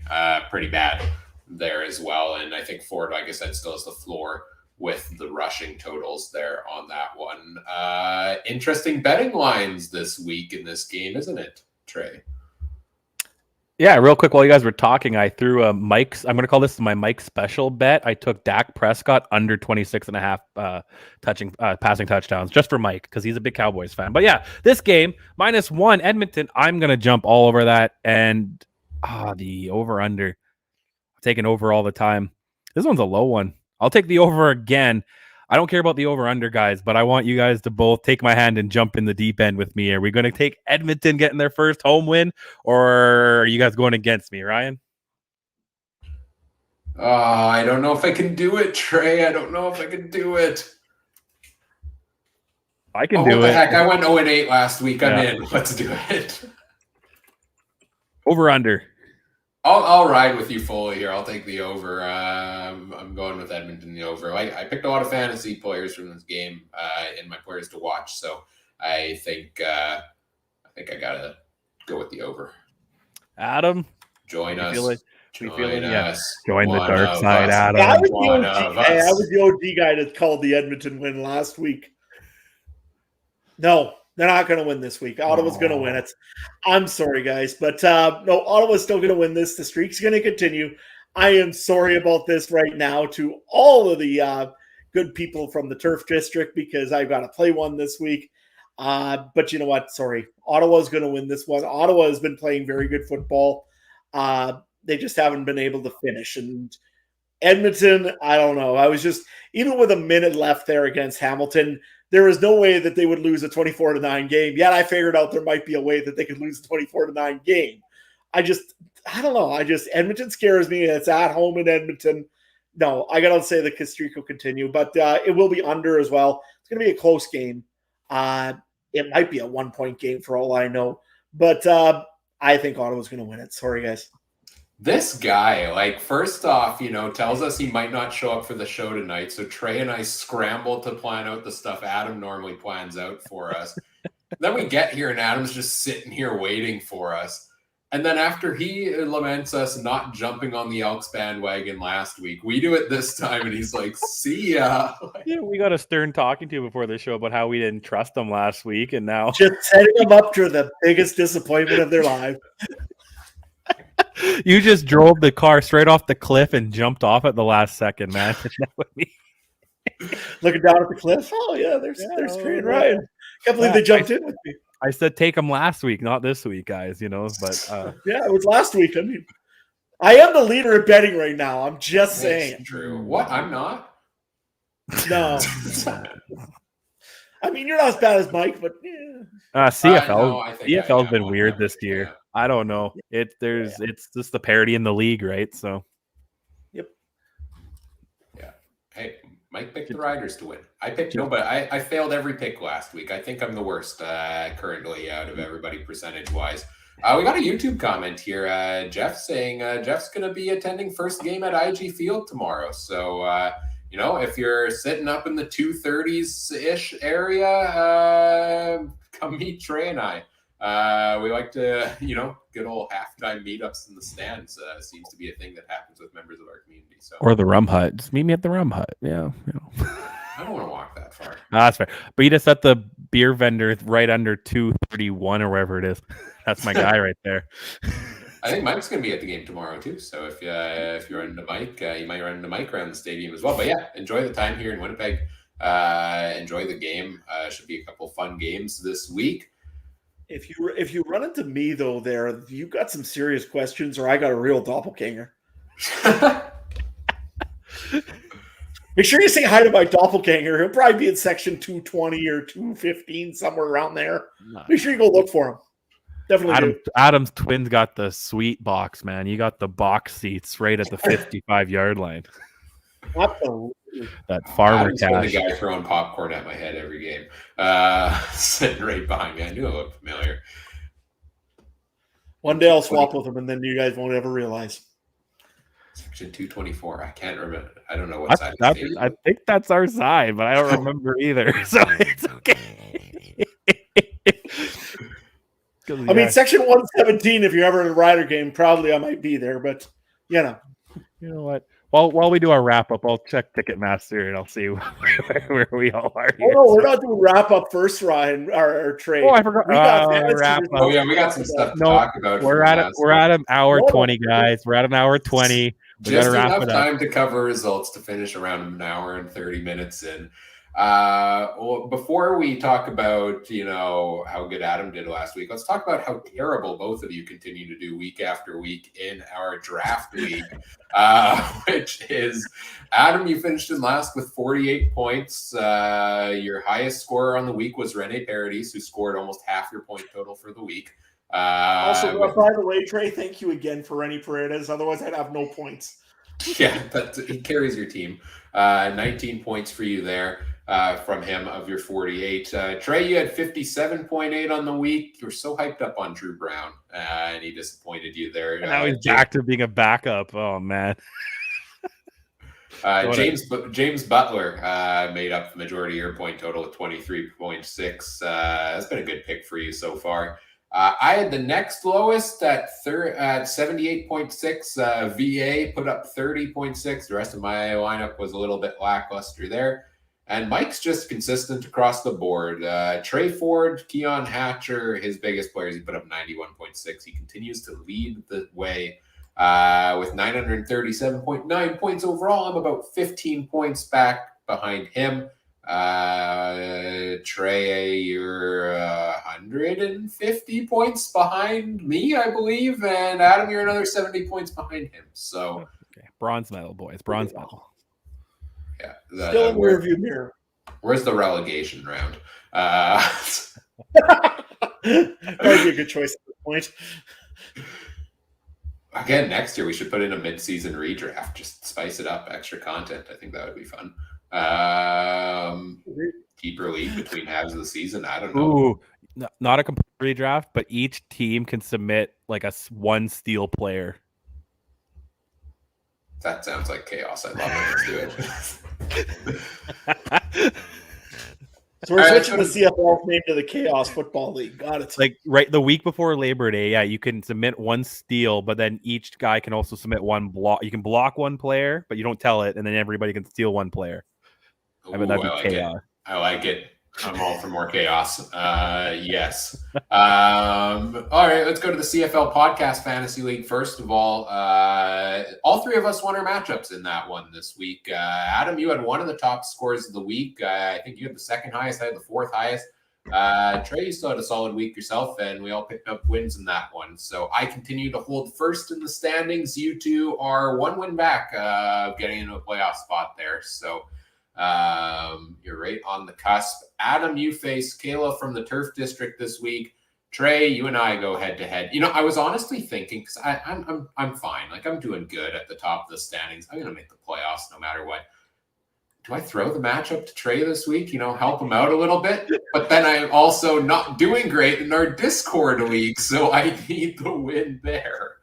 pretty bad there as well. And I think Ford, like I said, still has the floor with the rushing totals there on that one. Interesting betting lines this week in this game, isn't it, Trey? Yeah, real quick, while you guys were talking, I threw a Mike's. I'm going to call this my Mike special bet. I took Dak Prescott under 26.5 passing touchdowns just for Mike because he's a big Cowboys fan. But yeah, this game, -1 Edmonton, I'm going to jump all over that. And the over-under. I'm taking over all the time. This one's a low one. I'll take the over again. I don't care about the over-under, guys, but I want you guys to both take my hand and jump in the deep end with me. Are we going to take Edmonton getting their first home win, or are you guys going against me, Ryan? I don't know if I can do it, Trey. I don't know if I can do it. I can do it. What the heck? I went 0-8 last week. I'm in. Let's do it. Over-under. I'll ride with you fully here. I'll take the over. I'm going with Edmonton the over. I picked a lot of fantasy players from this game in my players to watch, so I think I gotta go with the over. Adam, join us. Join the dark side, Adam. I was the OG guy that called the Edmonton win last week. No. They're not going to win this week. Ottawa's going to win it. I'm sorry, guys. But no, Ottawa's still going to win this. The streak's going to continue. I am sorry about this right now to all of the good people from the Turf District because I've got to play one this week. But you know what? Sorry. Ottawa's going to win this one. Ottawa has been playing very good football. They just haven't been able to finish. And Edmonton, I don't know. I was just, even with a minute left there against Hamilton, there is no way that they would lose a 24-9 game. Yet I figured out there might be a way that they could lose a 24-9 game. I don't know. Edmonton scares me. It's at home in Edmonton. No, I got to say the streak will continue, but it will be under as well. It's going to be a close game. It might be a 1-point game for all I know, but I think Ottawa's going to win it. Sorry, guys. This guy, first off, tells us he might not show up for the show tonight. So Trey and I scramble to plan out the stuff Adam normally plans out for us. Then we get here and Adam's just sitting here waiting for us. And then after he laments us not jumping on the Elks bandwagon last week, we do it this time and he's like, see ya. Yeah, we got a stern talking to before the show about how we didn't trust them last week. And now just setting them up for the biggest disappointment of their life. You just drove the car straight off the cliff and jumped off at the last second, man. Looking down at the cliff. Oh yeah, there's Trey and Ryan. Can't believe they jumped in with me. I said take them last week, not this week, guys. But yeah, it was last week. I mean, I am the leader at betting right now. I'm just saying. It's true. What? I'm not. No. I mean, you're not as bad as Mike, but yeah. CFL's been weird this year. Yeah. I don't know. It's just the parity in the league, right? So, yep. Yeah. Hey, Mike picked the Riders to win. I picked but I failed every pick last week. I think I'm the worst currently out of everybody percentage-wise. We got a YouTube comment here. Jeff saying Jeff's going to be attending first game at IG Field tomorrow. So, if you're sitting up in the 2:30s-ish area, come meet Trey and I. We like to, good old halftime meetups in the stands. Seems to be a thing that happens with members of our community. So, or the Rum Hut. Just meet me at the Rum Hut. Yeah. I don't want to walk that far. No, that's fair. But you just at the beer vendor right under 231 or wherever it is. That's my guy right there. I think Mike's going to be at the game tomorrow too. So if you're into Mike, you might run into Mike around the stadium as well. But yeah, enjoy the time here in Winnipeg. Enjoy the game. Should be a couple fun games this week. If you run into me though, you got some serious questions, or I got a real doppelganger. Make sure you say hi to my doppelganger. He'll probably be in section 220 or 215, somewhere around there. Make sure you go look for him. Definitely. Adam's twins got the sweet box, man. You got the box seats right at the 55-yard line. Absolutely. That farmer cash. The guy throwing popcorn at my head every game, sitting right behind me. I knew it looked familiar. One day I'll swap with him, and then you guys won't ever realize. Section 224. I can't remember. I don't know what side. I think that's our side, but I don't remember either. So it's okay. I mean, Section 117, if you're ever in a Rider game, probably I might be there, but You know what? While we do our wrap up, I'll check Ticketmaster and I'll see where we all are here. Oh, no, we're not doing wrap up first, Ryan, or Trey. Oh, I forgot. We got wrap up. Oh, yeah, we got some stuff to talk about. We're at an hour 20, guys. We're at an hour 20. We Just wrap enough it up. time to cover results to finish around an hour and 30 minutes in. Well, before we talk about, how good Adam did last week, let's talk about how terrible both of you continue to do week after week in our draft league, which is, Adam, you finished in last with 48 points. Your highest scorer on the week was Rene Paradis, who scored almost half your point total for the week. Also, by the way, Trey, thank you again for Rene Paredes. Otherwise, I'd have no points. Yeah, he carries your team. 19 points for you there. From him of your 48. Trey, you had 57.8 on the week. You were so hyped up on Drew Brown, and he disappointed you there. And now he's back to being a backup. Oh, man. James Butler made up the majority of your point total at 23.6. That's been a good pick for you so far. I had the next lowest at 78.6. VA put up 30.6. The rest of my lineup was a little bit lackluster there. And Mike's just consistent across the board. Trey Ford, Keon Hatcher, his biggest players, he put up 91.6. He continues to lead the way with 937.9 points overall. I'm about 15 points back behind him. Trey, you're 150 points behind me, I believe. And Adam, you're another 70 points behind him. So, okay. Bronze medal, boys. Bronze medal. Yeah, still in the rearview mirror. Where's the relegation round? Probably be a good choice at this point. Again, next year we should put in a mid-season redraft. Just spice it up, extra content. I think that would be fun. Keeper league between halves of the season. I don't know. Ooh, not a complete redraft, but each team can submit like one steal player. That sounds like chaos. I love it. Let's do it. So we're switching the CFL name to the Chaos Football League. Got it. Like right the week before Labor Day, yeah, you can submit one steal, but then each guy can also submit one block. You can block one player, but you don't tell it, and then everybody can steal one player. Ooh, that'd be chaos. I like it. I'm all for more chaos. Yes. All right, let's go to the CFL Podcast Fantasy League. First of all three of us won our matchups in that one this week. Adam, you had one of the top scores of the week. I think you had the second highest. I had the fourth highest. Trey, you still had a solid week yourself, and we all picked up wins in that one. So I continue to hold first in the standings. You two are one win back of getting into a playoff spot there. So you're right on the cusp. Adam, you face Kayla from the Turf District this week. Trey, you and I go head to head. I was honestly thinking, because I'm fine. Like, I'm doing good at the top of the standings. I'm gonna make the playoffs no matter what. Do I throw the matchup to Trey this week? Help him out a little bit. But then I'm also not doing great in our Discord league, so I need the win there.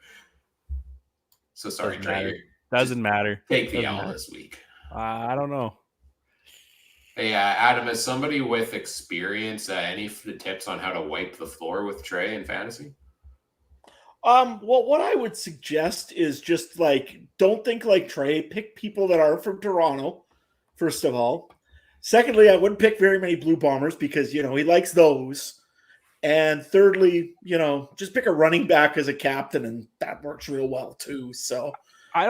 So sorry, Trey. Doesn't matter. Take the L this week. I don't know. Hey, Adam, as somebody with experience, any tips on how to wipe the floor with Trey in fantasy? Well, what I would suggest is just don't think like Trey. Pick people that are from Toronto, first of all. Secondly, I wouldn't pick very many Blue Bombers because, he likes those. And thirdly, just pick a running back as a captain, and that works real well too. So I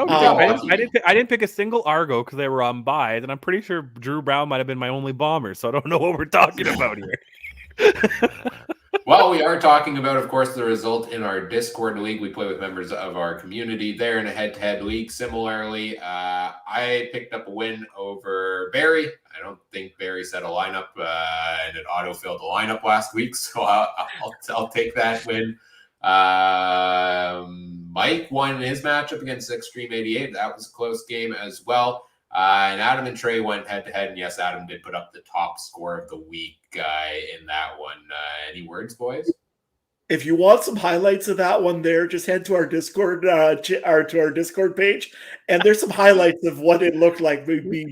didn't pick a single Argo because they were on buys, and I'm pretty sure Drew Brown might have been my only bomber, so I don't know what we're talking about here. Well, we are talking about, of course, the result in our Discord league. We play with members of our community there in a head-to-head league. Similarly, I picked up a win over Barry. I don't think Barry set a lineup, and it auto-filled the lineup last week, so I'll take that win. Mike won his matchup against Extreme 88. That was a close game as well. And Adam and Trey went head-to-head, and yes, Adam did put up the top score of the week in that one. Any words, boys? If you want some highlights of that one there, just head to our Discord to our Discord page, and there's some highlights of what it looked like with me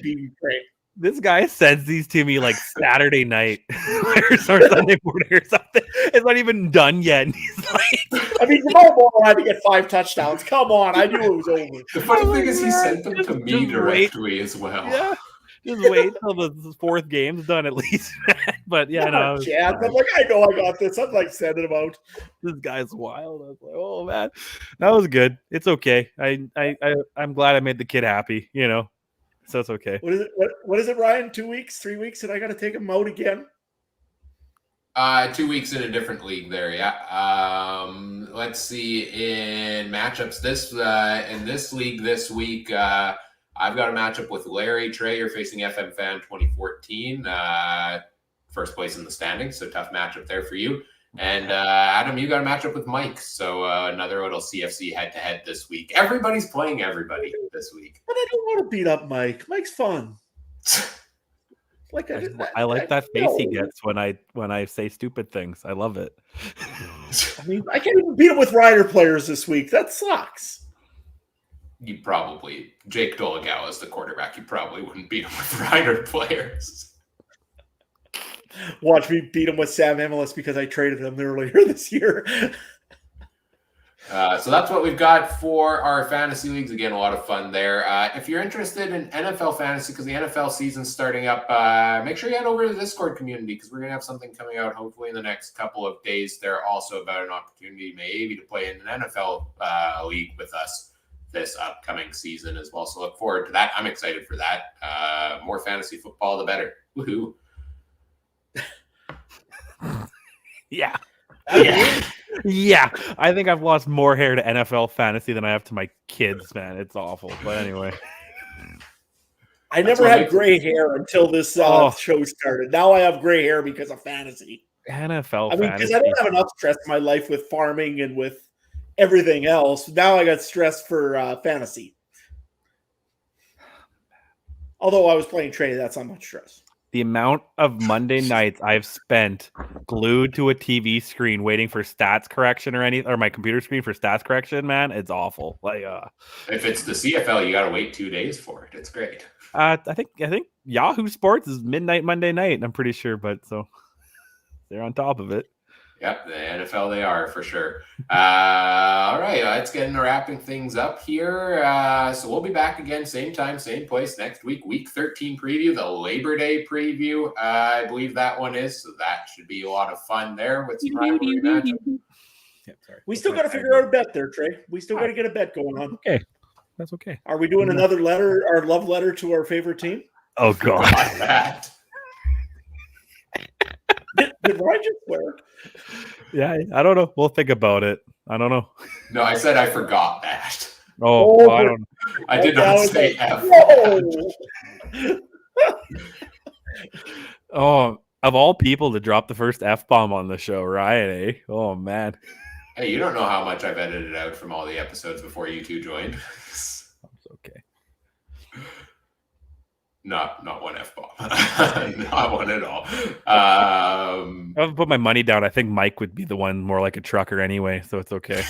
being great. This guy sends these to me like Saturday night or Sunday morning or something. It's not even done yet. And he's like, I mean, Jamal Moore had to get 5 touchdowns. Come on, I knew it was over. The funny thing is he sent them to me directly as well. Yeah. Just wait till the 4th game's done at least. But yeah, no. Yeah, I'm like, I know I got this. I'm like sending them out. This guy's wild. I was like, oh man, that was good. It's okay. I'm glad I made the kid happy, so it's okay. What is it, Ryan? 2 weeks, 3 weeks, and I got to take him out again? 2 weeks in a different league there, yeah. Let's see, in matchups in this league this week, I've got a matchup with Larry. Trey, you're facing FM Fan 2014. First place in the standings, so tough matchup there for you. And Adam, you got a matchup with Mike. So another little CFC head-to-head this week. Everybody's playing everybody this week. But I don't want to beat up Mike. Mike's fun. I like that face he gets when I say stupid things. I love it. I mean, I can't even beat him with Rider players this week. That sucks. You probably, Jake Dolegao is the quarterback. You probably wouldn't beat him with Rider players. Watch me beat him with Sam Emilus because I traded him earlier this year. So that's what we've got for our fantasy leagues. Again, a lot of fun there. If you're interested in NFL fantasy, because the NFL season's starting up, make sure you head over to the Discord community because we're going to have something coming out hopefully in the next couple of days. They're also about an opportunity maybe to play in an NFL league with us this upcoming season as well. So look forward to that. I'm excited for that. More fantasy football, the better. Woohoo. Yeah. Yeah. I think I've lost more hair to NFL fantasy than I have to my kids, man. It's awful. But anyway. I never had gray hair until this show started. Now I have gray hair because of fantasy. NFL I mean, because I don't have enough stress in my life with farming and with everything else. Now I got stress for fantasy. Although I was playing trade, that's not much stress. The amount of Monday nights I've spent glued to a TV screen waiting for stats correction or my computer screen for stats correction, man, it's awful. Like, if it's the CFL, you got to wait 2 days for it. It's great. I think Yahoo Sports is midnight Monday night. I'm pretty sure, but so they're on top of it. Yep, the NFL they are for sure. All right, let's get into wrapping things up here. So we'll be back again, same time, same place next week. Week 13 preview, the Labor Day preview, I believe that one is. So that should be a lot of fun there with some rivalry matchup. We still got to figure out a bet there, Trey. We still got to get a bet going on. Okay, that's okay. Are we doing another letter, our love letter to our favorite team? Oh God, that. Did Ryan just swear? Yeah, I don't know. We'll think about it. I don't know. No, I said I forgot that. Oh, well, I don't know. I did not say F. Oh, of all people to drop the first F-bomb on the show, Ryan, eh? Oh, man. Hey, you don't know how much I've edited out from all the episodes before you two joined. It's okay. Not one F-bomb. Not one at all. I would put my money down. I think Mike would be the one more like a trucker anyway, so it's okay.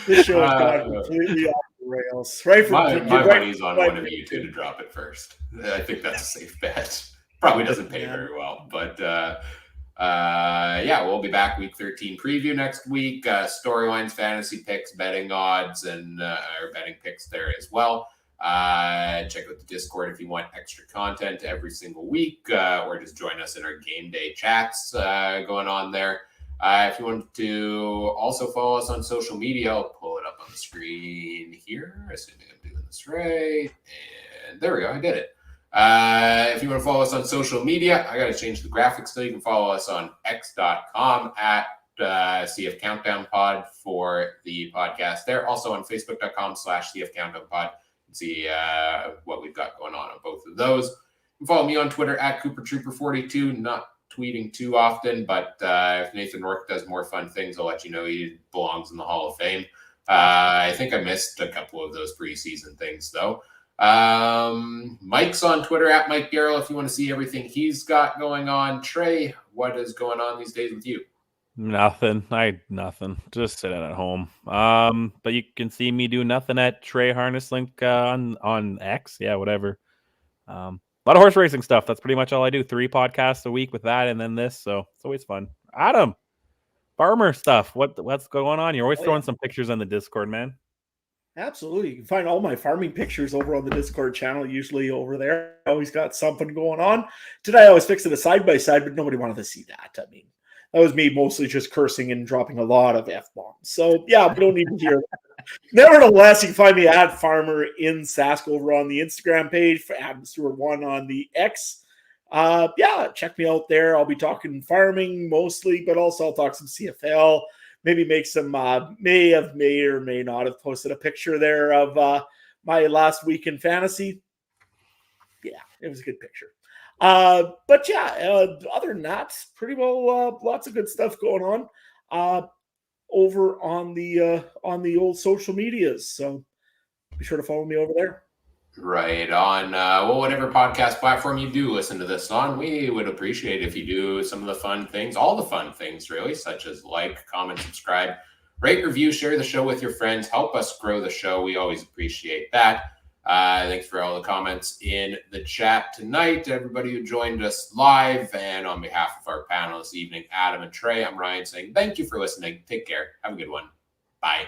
This show has gone completely off the rails. Right from my money's on one of you two to drop it first. I think that's a safe bet. Probably doesn't pay very well, but yeah, we'll be back week 13 preview next week. Storylines, fantasy picks, betting odds, and our betting picks there as well. Check out the Discord if you want extra content every single week, or just join us in our game day chats going on there. If you want to also follow us on social media, I'll pull it up on the screen here, assuming I'm doing this right. And there we go, I did it. If you want to follow us on social media, I got to change the graphics so you can follow us on x.com at CF Countdown Pod for the podcast there. Also on facebook.com/CF Countdown Pod. See what we've got going on both of those. You can follow me on Twitter at CooperTrooper42. Not tweeting too often, but if Nathan Rourke does more fun things, I'll let you know he belongs in the Hall of Fame. I think I missed a couple of those preseason things, though. Mike's on Twitter at Mike Garrell if you want to see everything he's got going on. Trey, what is going on these days with you? Nothing. Nothing. Just sitting at home. But you can see me do nothing at Trey Harness Link on X. Yeah, whatever. A lot of horse racing stuff. That's pretty much all I do. 3 podcasts a week with that, and then this. So it's always fun. Adam, farmer stuff. What's going on? You're always throwing some pictures on the Discord, man. Absolutely. You can find all my farming pictures over on the Discord channel, usually over there. I always got something going on. Today I was fixing a side-by-side, but nobody wanted to see that. I mean, that was me mostly just cursing and dropping a lot of F-bombs. So, yeah, we don't need to hear that. Nevertheless, you can find me at Farmer in Sask over on the Instagram page, for Adam Stewart 1 on the X. Check me out there. I'll be talking farming mostly, but also I'll talk some CFL. Maybe make some may or may not have posted a picture there of my last week in fantasy. Yeah, it was a good picture. Other than that, pretty well lots of good stuff going on over on the old social medias. So be sure to follow me over there. Right on. Whatever podcast platform you do listen to this on, we would appreciate if you do some of the fun things, all the fun things really, such as like, comment, subscribe, rate, review, share the show with your friends, help us grow the show. We always appreciate that. Thanks for all the comments in the chat tonight, everybody who joined us live. And on behalf of our panel this evening, Adam and Trey, I'm Ryan saying thank you for listening. Take care. Have a good one. Bye.